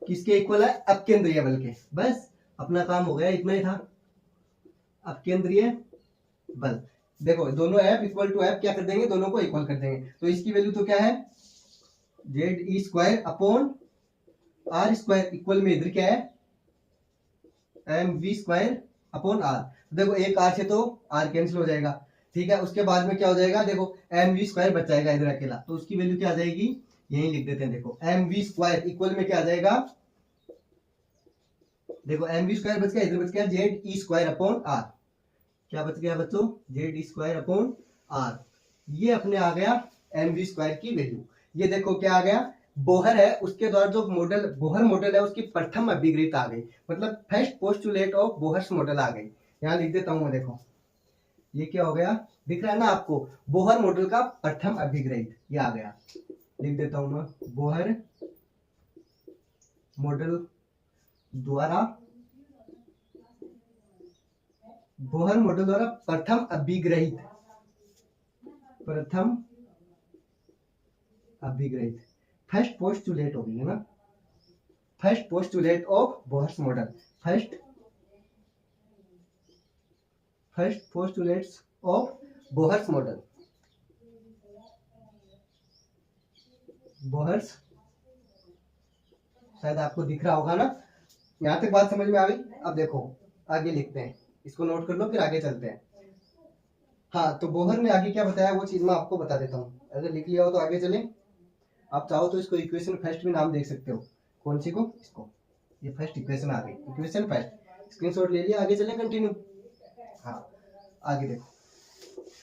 किसके इक्वल है, अपकेंद्रीय बल के। बस अपना काम हो गया, इतना ही था। अब केंद्रीय बल, देखो दोनों एफ इक्वल टू एफ क्या कर देंगे, दोनों को इक्वल कर देंगे। तो इसकी वैल्यू तो क्या है, z e square upon r square equal में इधर क्या है, m v square upon r. देखो एक आर से तो आर कैंसिल हो जाएगा, ठीक है। उसके बाद में क्या हो जाएगा, देखो एम वी स्क्वायर बच जाएगा इधर अकेला, तो उसकी वैल्यू क्या आ जाएगी, यही लिख देते हैं। देखो एम वी स्क्वायर इक्वल में क्या आ जाएगा, देखो एम वी स्क्वायर बच गया, इधर बच गया z e square upon r. क्या बच गया बच्चों, z e square upon r. ये अपने आ गया एम वी स्क्वायर की वैल्यू। ये देखो क्या आ गया, बोहर है उसके द्वारा जो मॉडल, बोहर मॉडल है उसकी प्रथम अभिग्रहित आ गई, मतलब first postulate of Bohr's model आ गई। यहाँ लिख देता हूं मैं, देखो ये क्या हो गया, दिख रहा है ना आपको, बोहर मॉडल का प्रथम अभिग्रहित ये आ गया। लिख देता हूं मैं, बोहर मॉडल द्वारा, बोहर मॉडल द्वारा प्रथम अभिग्रहित, प्रथम अभिग्रहित फर्स्ट पोस्टुलेट हो गई है ना, first postulate of Bohr's model, first postulates of Bohr's model, Bohr's, शायद आपको दिख रहा होगा ना। यहां तक बात समझ में आ गई। अब देखो आगे लिखते हैं, इसको नोट कर लो फिर आगे चलते हैं। हाँ, तो बोहर ने आगे क्या बताया वो चीज मैं आपको बता देता हूँ, अगर लिख लिया हो तो आगे चले। आप चाहो तो इसको इक्वेशन फर्स्ट भी नाम देख सकते हो। कौन सी को, इसको, ये फर्स्ट इक्वेशन आ गई, इक्वेशन फर्स्ट, स्क्रीनशॉट ले लिया, आगे चले कंटिन्यू। हाँ आगे देखो,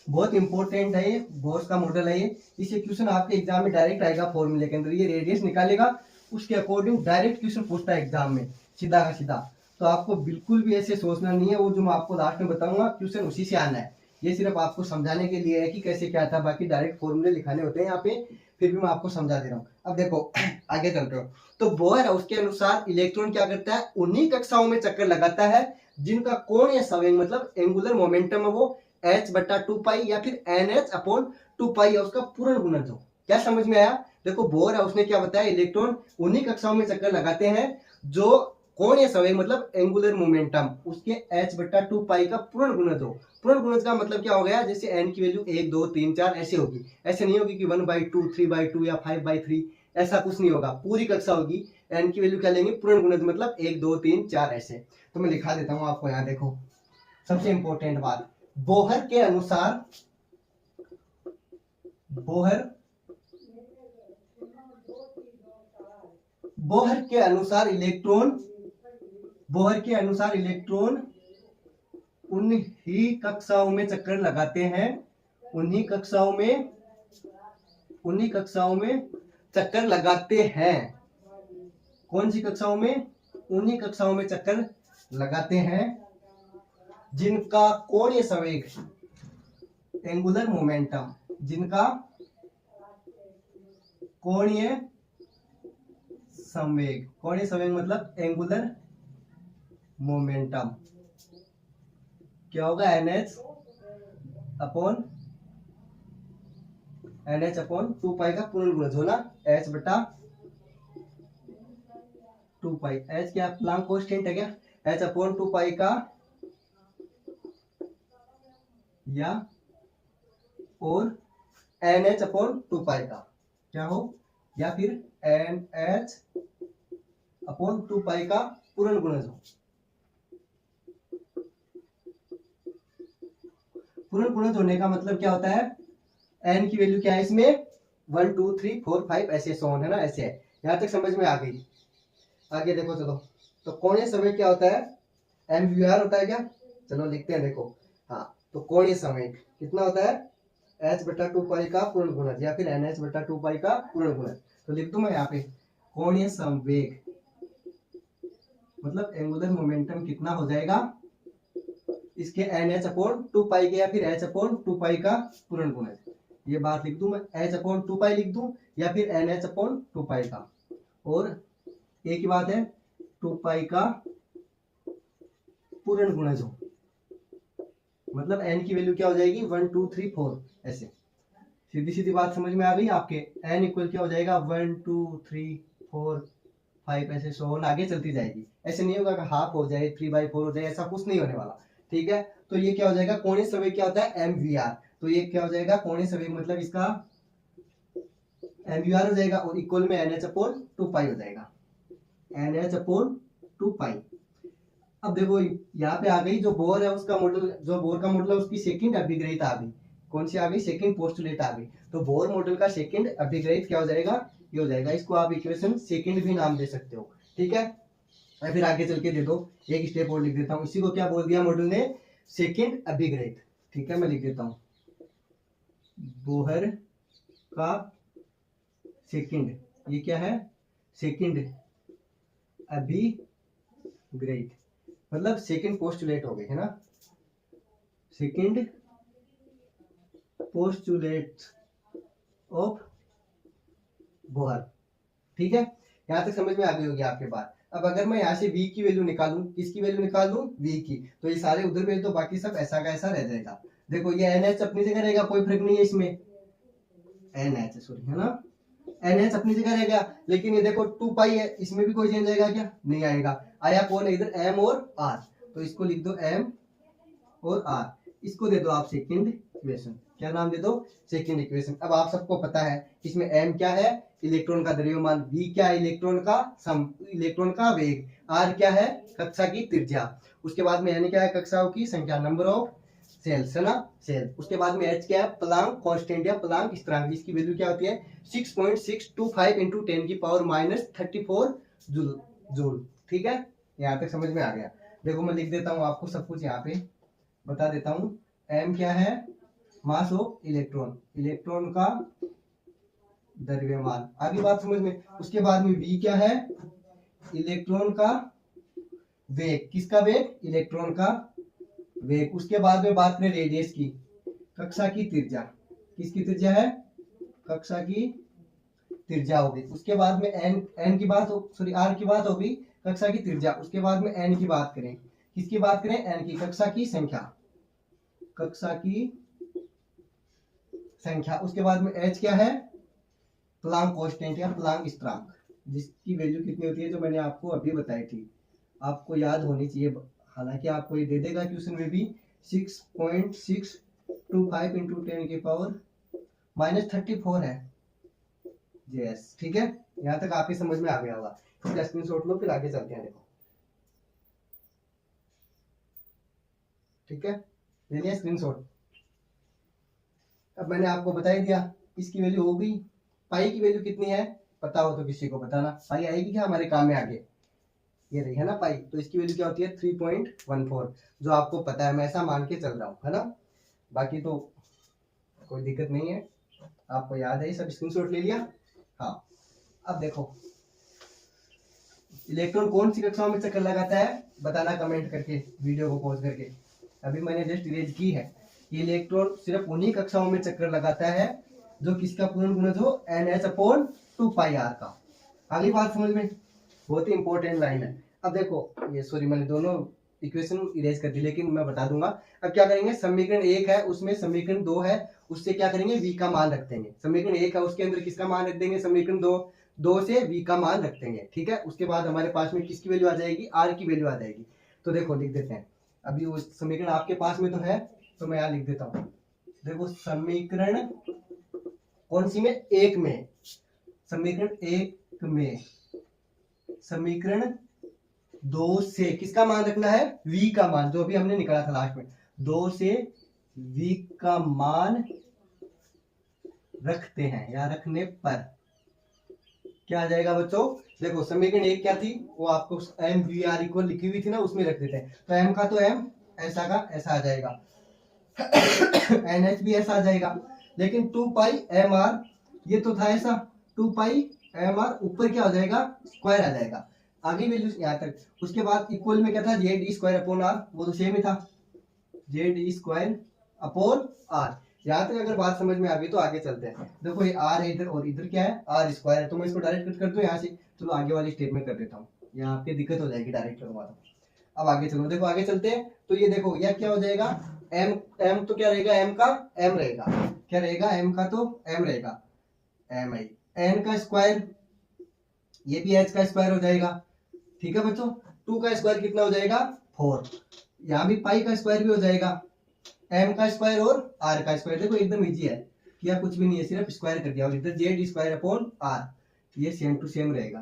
बहुत इंपॉर्टेंट है ये, बोहर्स का मॉडल है ये। इस इक्वेशन आपके एग्जाम में डायरेक्ट आएगा फॉर्मूले के अंदर, ये रेडियस निकालेगा उसके अकॉर्डिंग डायरेक्ट क्वेश्चन पूछता है एग्जाम में, सीधा का सीधा। तो आपको बिल्कुल भी ऐसे सोचना नहीं है, वो जो मैं आपको लास्ट में बताऊंगा क्वेश्चन उसी से आना है। ये सिर्फ आपको समझाने के लिए है कि कैसे क्या था, बाकी डायरेक्ट फॉर्मूले लिखाने होते हैं यहाँ पे, फिर भी मैं आपको समझा दे रहा हूँ। अब देखो आगे चलते हो, तो बोहर उसके अनुसार इलेक्ट्रॉन क्या करता है, उन्हीं कक्षाओं में चक्कर लगाता है जिनका कोणीय संवेग मतलब एंगुलर मोमेंटम है वो h/2 या फिर NH/2 है, उसका पूर्ण गुणज हो। क्या समझ में आया, देखो बोहर है उसने क्या बताया, इलेक्ट्रॉन उन्हीं कक्षाओं में चक्कर लगाते हैं जो कोणीय संवेग मतलब एंगुलर मोमेंटम उसके h/2 का पूर्ण गुणज हो। पूर्ण गुणज का मतलब क्या हो गया, जैसे n की वैल्यू 1 2 3 4 ऐसे होगी, ऐसे नहीं होगी कि 1/2 3/2 या 5/3, ऐसा कुछ नहीं होगा, पूरी कक्षा होगी। n की वैल्यू क्या लेंगे, पूर्ण गुणज मतलब 1 2 3 4 ऐसे। तो मैं लिखा देता हूं आपको, यहाँ देखो सबसे इंपॉर्टेंट बात, बोहर के अनुसार, बोहर के अनुसार इलेक्ट्रॉन, बोहर के अनुसार इलेक्ट्रॉन उन्हीं कक्षाओं में चक्कर लगाते हैं, उन्हीं कक्षाओं में चक्कर लगाते हैं। कौन सी कक्षाओं में, उन्हीं कक्षाओं में चक्कर लगाते हैं जिनका कोणीय संवेग एंगुलर मोमेंटम, जिनका कोणीय संवेग, कोणीय संवेग मतलब एंगुलर मोमेंटम क्या होगा, NH/2 का पूर्ण गुणज हो ना, h/2, h क्या प्लैंक कांस्टेंट है क्या, h/2 का, या और NH/2 का क्या हो, या फिर NH/2 का पूर्ण गुणज हो। पूर्ण गुणज होने का मतलब क्या होता है, n की वैल्यू क्या है इसमें 1 2 3 4 5 ऐसे सोन है ना, ऐसे है। यहां तक समझ में आ गई। आगे देखो चलो, तो कोणीय संवेग क्या होता है, MVR होता है क्या, चलो लिखते हैं देखो। हाँ, तो कोणीय संवेग कितना होता है, h/2 का पूर्ण गुणज या फिर NH/2 का पूर्ण गुणज। तो लिख दूं मैं यहाँ पे, कोणीय संवेग मतलब एंगुलर मोमेंटम कितना हो जाएगा, इसके NH/2 के या फिर h/2 का पूर्ण गुणज। ये बात लिख दूं मैं, h/2 लिख दूं या फिर NH/2 का, और एक ही बात है 2 का पूर्ण गुणज हो, मतलब n की वैल्यू क्या हो जाएगी 1 2 3 4 ऐसे। सीधी सीधी बात समझ में आ गई आपके, n इक्वल क्या हो जाएगा 1 2 3 4 5 ऐसे सो ऑन आगे चलती जाएगी। ऐसे नहीं होगा कि हाफ हो जाए 3/4 हो जाए, ऐसा कुछ नहीं होने वाला। ठीक है, तो ये क्या हो जाएगा, कोणीय संवेग क्या होता है mvr, तो ये क्या हो जाएगा कोणीय संवेग मतलब इसका mvr हो जाएगा और इक्वल में nh/2 हो जाएगा, nh/2। अब देखो यहाँ पे आ गई जो बोर है उसका मॉडल, जो बोर का मॉडल है उसकी सेकंड अभिग्रहित आ गई। कौन सी आ गई, सेकंड पोस्टुलेट आ गई। तो बोर मॉडल का सेकंड अभिग्रहित क्या हो जाएगा, ये हो जाएगा। इसको आप इक्वेशन सेकंड भी नाम दे सकते हो। ठीक है, मैं फिर आगे चल के दे दो, एक स्टेप और लिख देता हूँ। इसी को क्या बोल दिया मॉडल ने, सेकंड अभिग्रहित। ठीक है, मैं लिख देता हूँ बोहर का सेकंड, ये क्या है, सेकंड अभिग्रहित मतलब सेकंड पोस्टुलेट हो गई है ना, सेकंड पोस्टुलेट ऑफ बोहर। ठीक है, यहां तक समझ में आ गई होगी आपके बात। अब अगर मैं यहाँ से v की वैल्यू निकालूं, किसकी वैल्यू निकाल दूं, v की, तो ये सारे उधर भेज दो, बाकी सब ऐसा का ऐसा रह जाएगा। देखो ये NH अपनी जगह रहेगा, कोई फर्क नहीं है इसमें, NH सॉरी है ना, NH अपनी जगह रहेगा। लेकिन ये देखो 2 पाई है, इसमें भी कोई चेंज आएगा क्या, नहीं आएगा। आया कौन है इधर, m और r, तो इसको लिख दो m और r, इसको दे दो आप सेकंड इक्वेशन। क्या नाम दे दो, सेकंड इक्वेशन। अब आप सबको पता है इसमें m क्या है, इलेक्ट्रॉन का द्रव्यमान, v क्या है, इलेक्ट्रॉन का इलेक्ट्रॉन का वेग, r क्या है, कक्षा की त्रिज्या, उसके बाद में n क्या है, कक्षाओं की संख्या, नंबर ऑफ सेल्स है ना, सेल। उसके बाद में h क्या है, प्लांक कांस्टेंट या प्लांक स्थिरांक, इसकी वैल्यू क्या होती है 6.625 इंटू 10⁻34 जूल। ठीक है, यहाँ तक समझ में आ गया। देखो मैं लिख देता हूँ आपको सब कुछ यहाँ पे बता देता हूँ। m क्या है, मास ऑफ इलेक्ट्रॉन, इलेक्ट्रॉन का द्रव्यमान, आगे बात समझ में। उसके बाद में v क्या है, इलेक्ट्रॉन का वेग, किसका वेग, इलेक्ट्रॉन का वेग। उसके बाद में बात करें रेडियस की, कक्षा की त्रिज्या, किसकी त्रिज्या है, कक्षा की त्रिज्या होगी। उसके बाद में n की बात सॉरी r की बात होगी, कक्षा की त्रिज्या। उसके बाद में n की बात करें, किसकी बात करें, n की, कक्षा की संख्या, कक्षा की संख्या। उसके बाद में h क्या है, प्लांक कांस्टेंट या प्लांक स्थिरांक, जिसकी वैल्यू कितनी होती है, जो मैंने आपको अभी बताई थी, आपको याद होनी चाहिए। हालांकि आपको ये दे देगा क्वेश्चन में भी, 6.625 इंटू 10⁻34 है JS। ठीक है, यहाँ तक आपकी समझ में आ गया होगा। इसका स्क्रीनशॉट लो, फिर आगे चलते हैं। देखो ठीक है, ले लिया स्क्रीनशॉट। अब मैंने आपको बता ही दिया, इसकी वैल्यू हो गई। पाई की वैल्यू कितनी है पता हो तो किसी को बताना, पाई आएगी क्या हमारे काम में आगे, ये रही है ना पाई, तो इसकी वैल्यू क्या होती है 3.14, जो आपको पता है, मैं ऐसा मान के चल रहा हूँ है ना, बाकी तो कोई दिक्कत नहीं है, आपको याद है, सब स्क्रीनशॉट ले लिया। हाँ, अब देखो इलेक्ट्रॉन कौन सी कक्षाओं में चक्कर लगाता है, बताना कमेंट करके, वीडियो को पॉज करके। अभी मैंने जस्ट इरेज की है, इलेक्ट्रॉन सिर्फ उन्हीं कक्षाओं में चक्कर लगाता है जो किसका पूर्ण गुणज हो, NH/2πr का। अगली बात समझ में, बहुत ही इंपॉर्टेंट लाइन है। अब देखो ये सॉरी मैंने दोनों इक्वेशन इरेज कर दी, लेकिन मैं बता दूंगा। अब क्या करेंगे, समीकरण 1 है उसमें समीकरण 2 है, उससे क्या करेंगे, v का मान रख देंगे। समीकरण 1 है उसके अंदर किसका मान रख देंगे, समीकरण 2 से v का मान रख देंगे। ठीक है, उसके बाद हमारे पास में किसकी वैल्यू आ जाएगी, r की वैल्यू आ जाएगी। तो देखो लिख देते हैं, अभी वो समीकरण आपके पास में तो है, तो मैं यहाँ लिख देता हूँ। देखो समीकरण कौन सी में, 1 में, समीकरण 1 में समीकरण 2 से किसका मान रखना है, v का मान, जो भी हमने निकाला था लास्ट में, 2 से v का मान रखते हैं, या रखने पर क्या आ जाएगा बच्चों। देखो समीकरण 1 क्या थी, वो आपको mvr इक्वल लिखी हुई थी ना, उसमें रख देते हैं। तो m का तो m, ऐसा का ऐसा आ जाएगा, NH भी ऐसा आ जाएगा। लेकिन 2 पाई mr, ये तो था ऐसा, 2 पाई mr, ऊपर क्या हो जाएगा, स्क्वायर आ जाएगा। आगे वैल्यू यहाँ तक। उसके बाद इक्वल में क्या था, Z² वो तो सेम ही था, Z²/r। यहाँ तक अगर बात समझ में आ गई तो आगे चलते हैं। देखो ये r है इधर, और इधर क्या है, r², है, तो मैं इसको डायरेक्ट कट कर दूं यहाँ से। चलो आगे वाली स्टेप में कर देता हूँ, यहाँ पे दिक्कत हो जाएगी डायरेक्ट करूंगा तो। अब आगे चलो, देखो आगे चलते हैं। तो ये देखो यह क्या हो जाएगा, m तो क्या रहेगा, m का m रहेगा, क्या रहेगा, m का तो m रहेगा, mi, n का स्क्वायर ये भी एच का स्क्वायर हो जाएगा। ठीक है बच्चों, 2 का स्क्वायर कितना हो जाएगा 4, यहाँ भी पाई का स्क्वायर भी हो जाएगा, एम का स्क्वायर और आर का स्क्वायर। देखो एकदम इजी है, किया कुछ भी नहीं है, सिर्फ स्क्वायर कर दिया, और इधर जेड स्क्वायर अपॉन आर, ये सेम टू सेम रहेगा।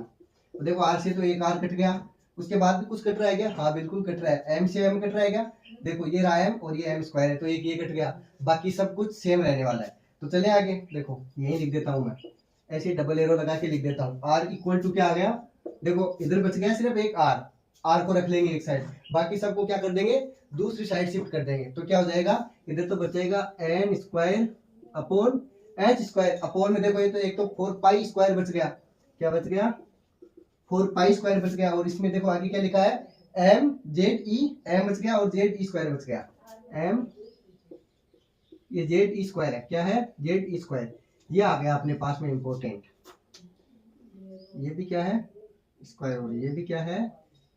तो देखो आर से तो एक आर कट गया, उसके बाद भी कुछ कट रहा है क्या, हाँ बिल्कुल कट रहा है, एम से एम कट रहा है क्या, देखो ये रहा एम और ये एम स्क्वायर है, तो एक ये कट गया, बाकी सब कुछ सेम रहने वाला है। तो चले आगे, देखो यही लिख देता हूं मैं, ऐसे डबल एरो लगा के लिख देता हूँ, आर इक्वल टू क्या आ गया, देखो इधर बच गया सिर्फ एक आर, आर को रख लेंगे एक साइड, बाकी सबको क्या कर देंगे दूसरी साइड शिफ्ट कर देंगे, तो क्या हो जाएगा इधर तो बचेगा n square upon h square, upon में देखो ये तो एक तो 4 पाई स्क्वायर बच गया, क्या बच गया 4 पाई स्क्वायर बच गया, और इसमें देखो आगे क्या लिखा है एम जेड ई, एम बच गया और जेड ई स्क्वायर बच गया, एम ये जेड ई स्क्वायर है, क्या है जेड ई स्क्वायर, ये आ गया अपने पास में इंपॉर्टेंट, ये भी क्या है स्क्वायर, और ये भी क्या है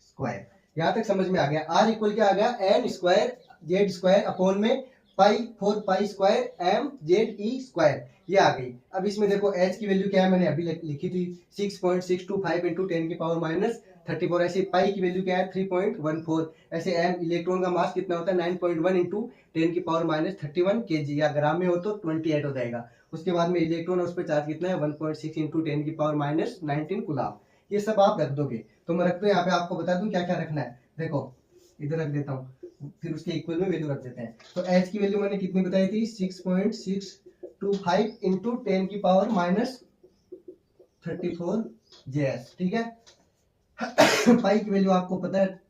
स्क्वायर, यहां तक समझ में आ गया। आर इक्वल क्या आ गया n square z square upon में pi 4 pi square m z e square, ये आ गई। अब इसमें देखो एच की वैल्यू क्या है, मैंने अभी लिखी थी 6.625 इंटू 10 की पावर माइनस 34, ऐसे पाई की वैल्यू क्या है 3.14, ऐसे एम इलेक्ट्रॉन का मास कितना होता है 9.1 इंटू 10 की पावर माइनस 31 केजी, या ग्राम में हो तो 28 हो जाएगा। उसके बाद में इलेक्ट्रॉन उस पर चार्ज कितना है 1.6 इंटू 10 की पावर माइनस 19 कुलाम, ये सब आप रख दोगे। तो मैं रख दो यहाँ पे, आपको बता दूं क्या क्या रखना है, देखो इधर रख देता हूँ, फिर उसके इक्वल में वैल्यू रख देते हैं। तो एच की वैल्यू मैंने कितनी बताई थी 6.625 इंटू 10 की पावर माइनस 34 जेएस, ठीक है। पाई की वैल्यू आपको पता है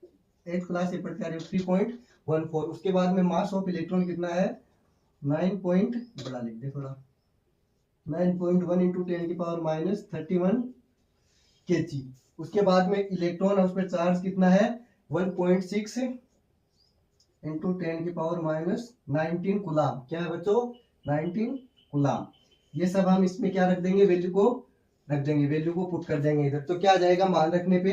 8th क्लास से पढ़ते आ रहे हो 3.14, उसके बाद में मास ऑफ इलेक्ट्रॉन कितना है 9 पॉइंट बड़ा लिख दे थोड़ा 9.1 इंटू 10 की पावर माइनस 31 केजी, उसके बाद में इलेक्ट्रॉन उस पर चार्ज कितना है 1.6 इंटू 10 की पावर माइनस 19 कुलाम, क्या है बच्चों 19 कुलाम। ये सब हम इसमें क्या रख देंगे वैल्यू को रख देंगे, वैल्यू को पुट कर देंगे इधर, तो क्या आ जाएगा मान रखने पे,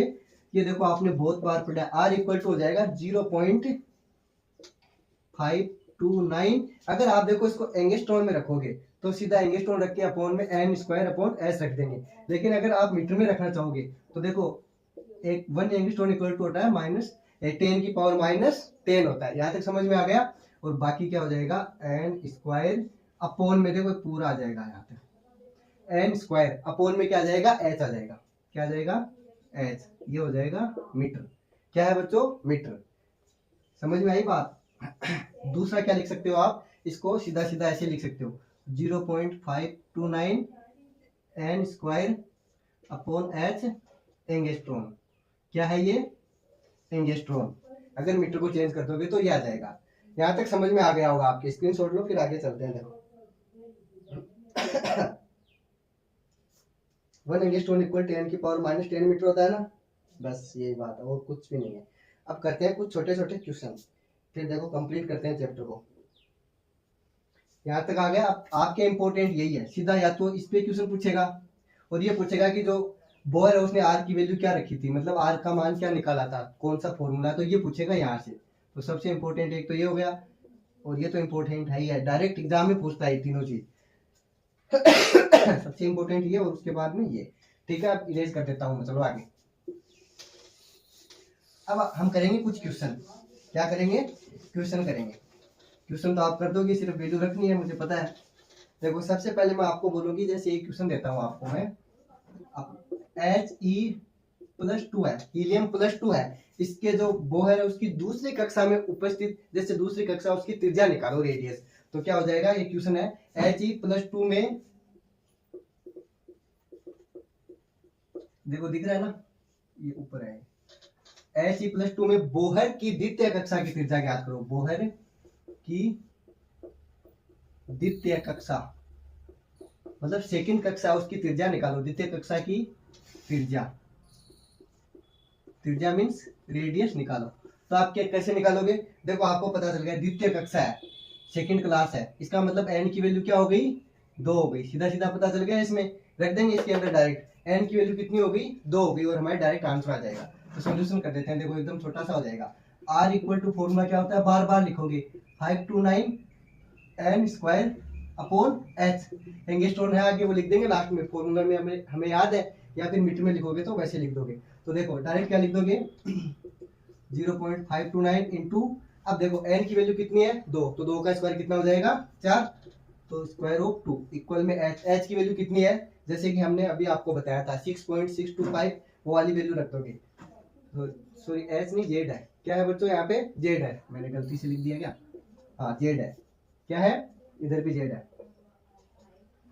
ये देखो आपने बहुत बार पढ़ा आर इक्वल टू हो जाएगा 0.529, अगर आप देखो इसको एंगस्ट्रॉन में रखोगे तो सीधा एंगस्ट्रॉन रख के अपॉन में एन स्क्वायर अपॉन एस रख देंगे, लेकिन अगर आप मीटर में रखना चाहोगे तो देखो एक 1 एंगस्ट्रॉन इक्वल टू होता है माइनस 10 की पावर माइनस 10 होता है, यहाँ तक समझ में आ गया। और बाकी क्या हो जाएगा एन स्क्वायर अपॉन में देखो पूरा आ जाएगा, यहाँ तक एन स्क्वायर अपॉन में क्या आ जाएगा एच आ जाएगा, क्या आ जाएगा एच, ये हो जाएगा मीटर, क्या है बच्चों मीटर, समझ में आई बात। दूसरा क्या लिख सकते हो आप, इसको सीधा सीधा ऐसे लिख सकते हो 0.529 n square upon h angstrom, क्या है ये एंगस्ट्रॉन, अगर मीटर को चेंज कर दोगे तो ये आ जाएगा। यहाँ तक समझ में आ गया होगा आपके, स्क्रीनशॉट लो फिर आगे चलते हैं। देखो 1 एंगस्ट्रॉन इक्वल 10 की पावर माइनस 10 मीटर होता है ना, बस यही बात है और कुछ भी नहीं है। अब करते हैं कुछ छोटे छोटे क्वेश्चन, फिर देखो कंप्लीट करते हैं चैप्टर को। यहाँ तक आ गया, अब आपके इंपॉर्टेंट यही है, सीधा या तो इस पे क्वेश्चन पूछेगा और ये पूछेगा कि जो बोर है उसने आर की वैल्यू क्या रखी थी, मतलब आर का मान क्या निकाला था, कौन सा फॉर्मूला, तो ये पूछेगा यहाँ से। तो सबसे इंपॉर्टेंट एक तो ये हो गया, और ये तो इंपॉर्टेंट है ही है, डायरेक्ट एग्जाम में पूछता है तीनों चीज। सबसे इंपॉर्टेंट ये और उसके बाद में ये, ठीक है। अब इरेज कर देता हूँ, चलो आगे। अब हम करेंगे कुछ क्वेश्चन, क्या करेंगे क्वेश्चन करेंगे, क्वेश्चन तो आप कर दोगे, सिर्फ वैल्यू रखनी है, मुझे पता है। देखो सबसे पहले मैं आपको बोलूंगी, जैसे एक क्वेश्चन देता हूँ आपको मैं, He+2 है, हीलियम +2 है, इसके जो बोहर है उसकी दूसरी कक्षा में उपस्थित, जैसे दूसरी कक्षा उसकी त्रिज्या निकालो रेडियस, तो क्या हो जाएगा, ये क्वेश्चन है He+2 में, देखो दिख रहा है ना, ये ऊपर है, He+2 में बोहर की द्वितीय कक्षा की त्रिज्या ज्ञात करो, बोहर की द्वितीय कक्षा मतलब सेकंड कक्षा, उसकी त्रिज्या निकालो, द्वितीय कक्षा की त्रिज्या, त्रिज्या मीन्स रेडियस निकालो। तो आप क्या कैसे निकालोगे, देखो आपको पता चल गया द्वितीय कक्षा है, सेकंड क्लास है, इसका मतलब एन की वैल्यू क्या हो गई 2 हो गई, सीधा सीधा पता चल गया, इसमें रख देंगे इसके अंदर डायरेक्ट, एन की वैल्यू कितनी हो गई 2 हो गई, और हमारे डायरेक्ट आंसर आ जाएगा। तो सोल्यूशन कर देते हैं, देखो एकदम छोटा सा हो जाएगा। आर इक्वल टू फॉर्मूला क्या होता है, बार बार लिखोगे 529 n square upon h, angstrom है आगे वो लिख देंगे लास्ट में, फॉर्मूला में हमें याद है या फिर मीटर में लिखोगे तो वैसे लिख दोगे। तो देखो डायरेक्ट क्या लिख दोगे 0.529 इंटू, अब देखो n की वैल्यू कितनी है 2, तो 2 का स्क्वायर कितना हो जाएगा 4, तो स्क्वायर ऑफ 2 इक्वल में h की वैल्यू कितनी है, जैसे कि हमने अभी आपको बताया था 6.625, वो वाली वैल्यू रख दोगे। तो सॉरी h नहीं z है, क्या है बच्चों यहाँ पे z है, मैंने गलती से लिख दिया क्या, हाँ z है, क्या है इधर भी z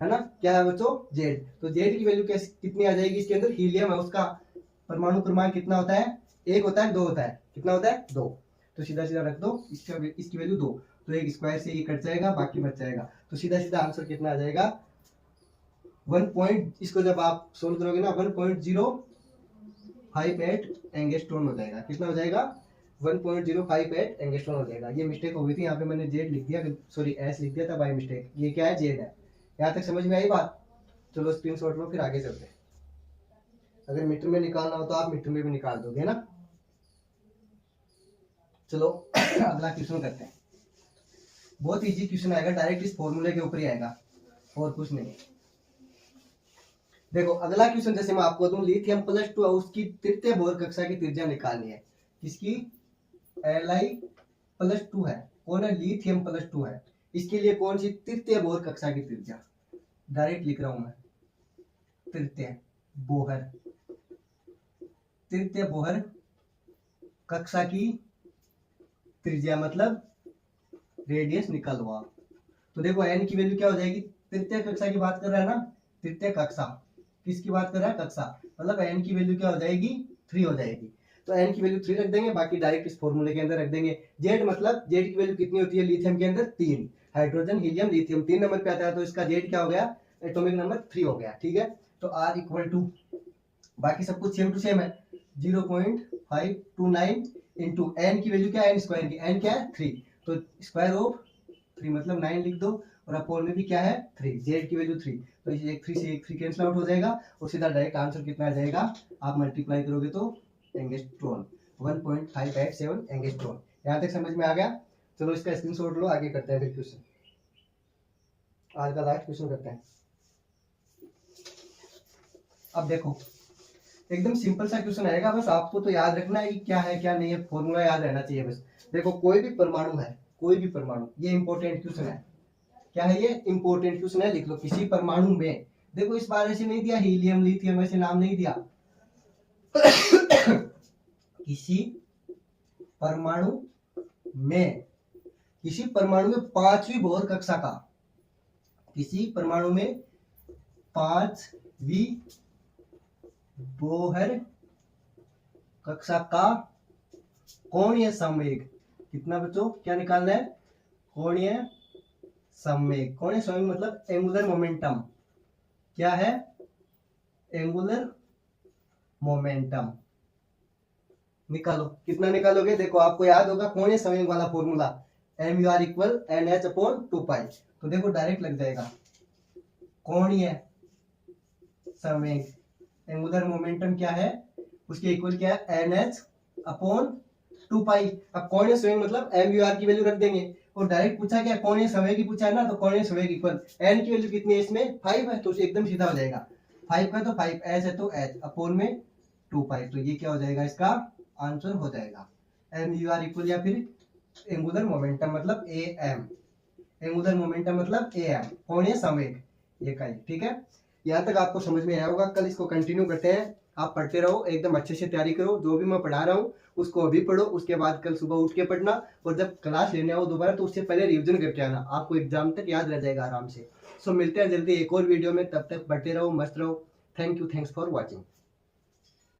है ना, क्या है बच्चों z। तो z की वैल्यू कितनी आ जाएगी, इसके अंदर हीलियम है, उसका परमाणु क्रमांक कितना होता है, 1 होता है 2 होता है, कितना होता है 2, तो सीधा सीधा रख दो इसकी वैल्यू 2, तो एक स्क्वायर से ये कट जाएगा, बाकी बच जाएगा, तो सीधा सीधा आंसर कितना आ जाएगा 1 इसको जब आप सोल्व करोगे ना 1.058 एंगस्ट्रॉन हो जाएगा, कितना हो जाएगा 1.058 एंगस्ट्रॉन हो जाएगा। ये मिस्टेक हो गई थी, यहाँ पे मैंने जेड लिख दिया, सॉरी एस लिख दिया था बाय मिस्टेक, ये क्या है जेड है। यहाँ तक समझ में आई बात, चलो स्क्रीनशॉट लो फिर आगे चलते हैं। अगर मीटर में निकालना हो तो आप मीटर में भी निकाल दोगे ना। चलो अगला क्वेश्चन करते हैं, बहुत इजी क्वेश्चन आएगा, डायरेक्ट इस फॉर्मूले के ऊपर ही आएगा और कुछ नहीं। देखो अगला क्वेश्चन जैसे मैं आपको दूं, लिथियम +2 उसकी तृतीय बोर कक्षा की त्रिज्या निकालनी है, किसकी Li+2 है, कौन है लिथियम +2 है, इसके लिए कौन सी तृतीय बोर कक्षा की त्रिज्या, डायरेक्ट लिख रहा हूं मैं तृतीय बोहर कक्षा की त्रिज्या मतलब रेडियस निकालो आप। तो देखो n की वैल्यू क्या हो जाएगी, तृतीय कक्षा की बात कर रहा है ना, तृतीय कक्षा किसकी बात कर रहा है, कक्षा, मतलब n की वैल्यू क्या हो जाएगी 3 हो जाएगी, तो n की वैल्यू 3 रख देंगे, बाकी डायरेक्ट इस फॉर्मूले के अंदर रख देंगे। z मतलब z की वैल्यू कितनी होती है लिथियम के अंदर 3, हाइड्रोजन हीलियम लिथियम 3 नंबर पे आता है, तो इसका z क्या हो गया एटॉमिक नंबर 3 हो गया, ठीक है। तो r इक्वल टू, बाकी सब कुछ सेम टू सेम है, 0.529 इंटू n की वैल्यू क्या है n स्क्वायर की, n क्या है 3, तो स्क्वायर ऑफ 3 मतलब 9 लिख दो, और अपोन में भी क्या है 3, z की वैल्यू 3, तो ये 3 से 3 कैंसिल आउट हो जाएगा, और सीधा डायरेक्ट आंसर कितना आ जाएगा, आप मल्टीप्लाई करोगे तो एंगस्ट्रॉन 1.587 एंगस्ट्रॉन। यहाँ तक समझ में आ गया, चलो इसका स्क्रीनशॉट लो, आगे करते हैं फिर क्वेश्चन, आज का लास्ट क्वेश्चन करते हैं। अब देखो एकदम सिंपल सा क्वेश्चन आएगा, बस आपको तो याद रखना है कि क्या है क्या नहीं है, फॉर्मूला याद रहना चाहिए बस। देखो कोई भी परमाणु है, कोई भी परमाणु, ये इंपॉर्टेंट क्वेश्चन है, क्या है ये इंपॉर्टेंट क्वेश्चन है, लिख लो किसी परमाणु में, देखो इस बार ऐसे नहीं दिया हीलियम लिथियम ऐसे नाम नहीं दिया किसी परमाणु में, किसी परमाणु में 5वीं बोहर कक्षा का, किसी परमाणु में 5वीं बोहर कक्षा का कोणीय संवेग, कितना बच्चों क्या निकालना है, कोणीय संवेग, कोणीय संवेग मतलब एंगुलर मोमेंटम, क्या है एंगुलर मोमेंटम निकालो, कितना निकालोगे, देखो आपको याद होगा कोणीय संवेग वाला फॉर्मूला mur इक्वल nh/2π, तो देखो डायरेक्ट लग जाएगा कोणीय संवेग, एंगुलर मोमेंटम क्या है उसके इक्वल क्या है nh/2π। अब कोणीय संवेग मतलब mur की वैल्यू रख देंगे, और डायरेक्ट पूछा क्या कोणीय संवेग ही पूछा है ना, तो कोणीय संवेग इक्वल n की वैल्यू कितनी है इसमें 5 है, तो एकदम सीधा हो जाएगा 5 का तो 5, h है तो h अपोन में 2π, तो ये क्या हो जाएगा इसका आंसर हो जाएगा mur इक्वल, या फिर एंगुलर मोमेंटम मतलब am, एंगुलर मोमेंटम मतलब am, कोणीय संवेग ये का, ठीक है। यहाँ तक आपको समझ में आया होगा, कल इसको कंटिन्यू करते हैं, आप पढ़ते रहो, एकदम अच्छे से तैयारी करो, जो भी मैं पढ़ा रहा हूँ उसको अभी पढ़ो, उसके बाद कल सुबह उठ के पढ़ना, और जब क्लास लेने आओ दोबारा तो उससे पहले रिवीजन करके आना, आपको एग्जाम तक याद रह जाएगा आराम से। सो मिलते हैं जल्दी एक और वीडियो में, तब तक पढ़ते रहो, मस्त रहो, thank you, thanks for watching.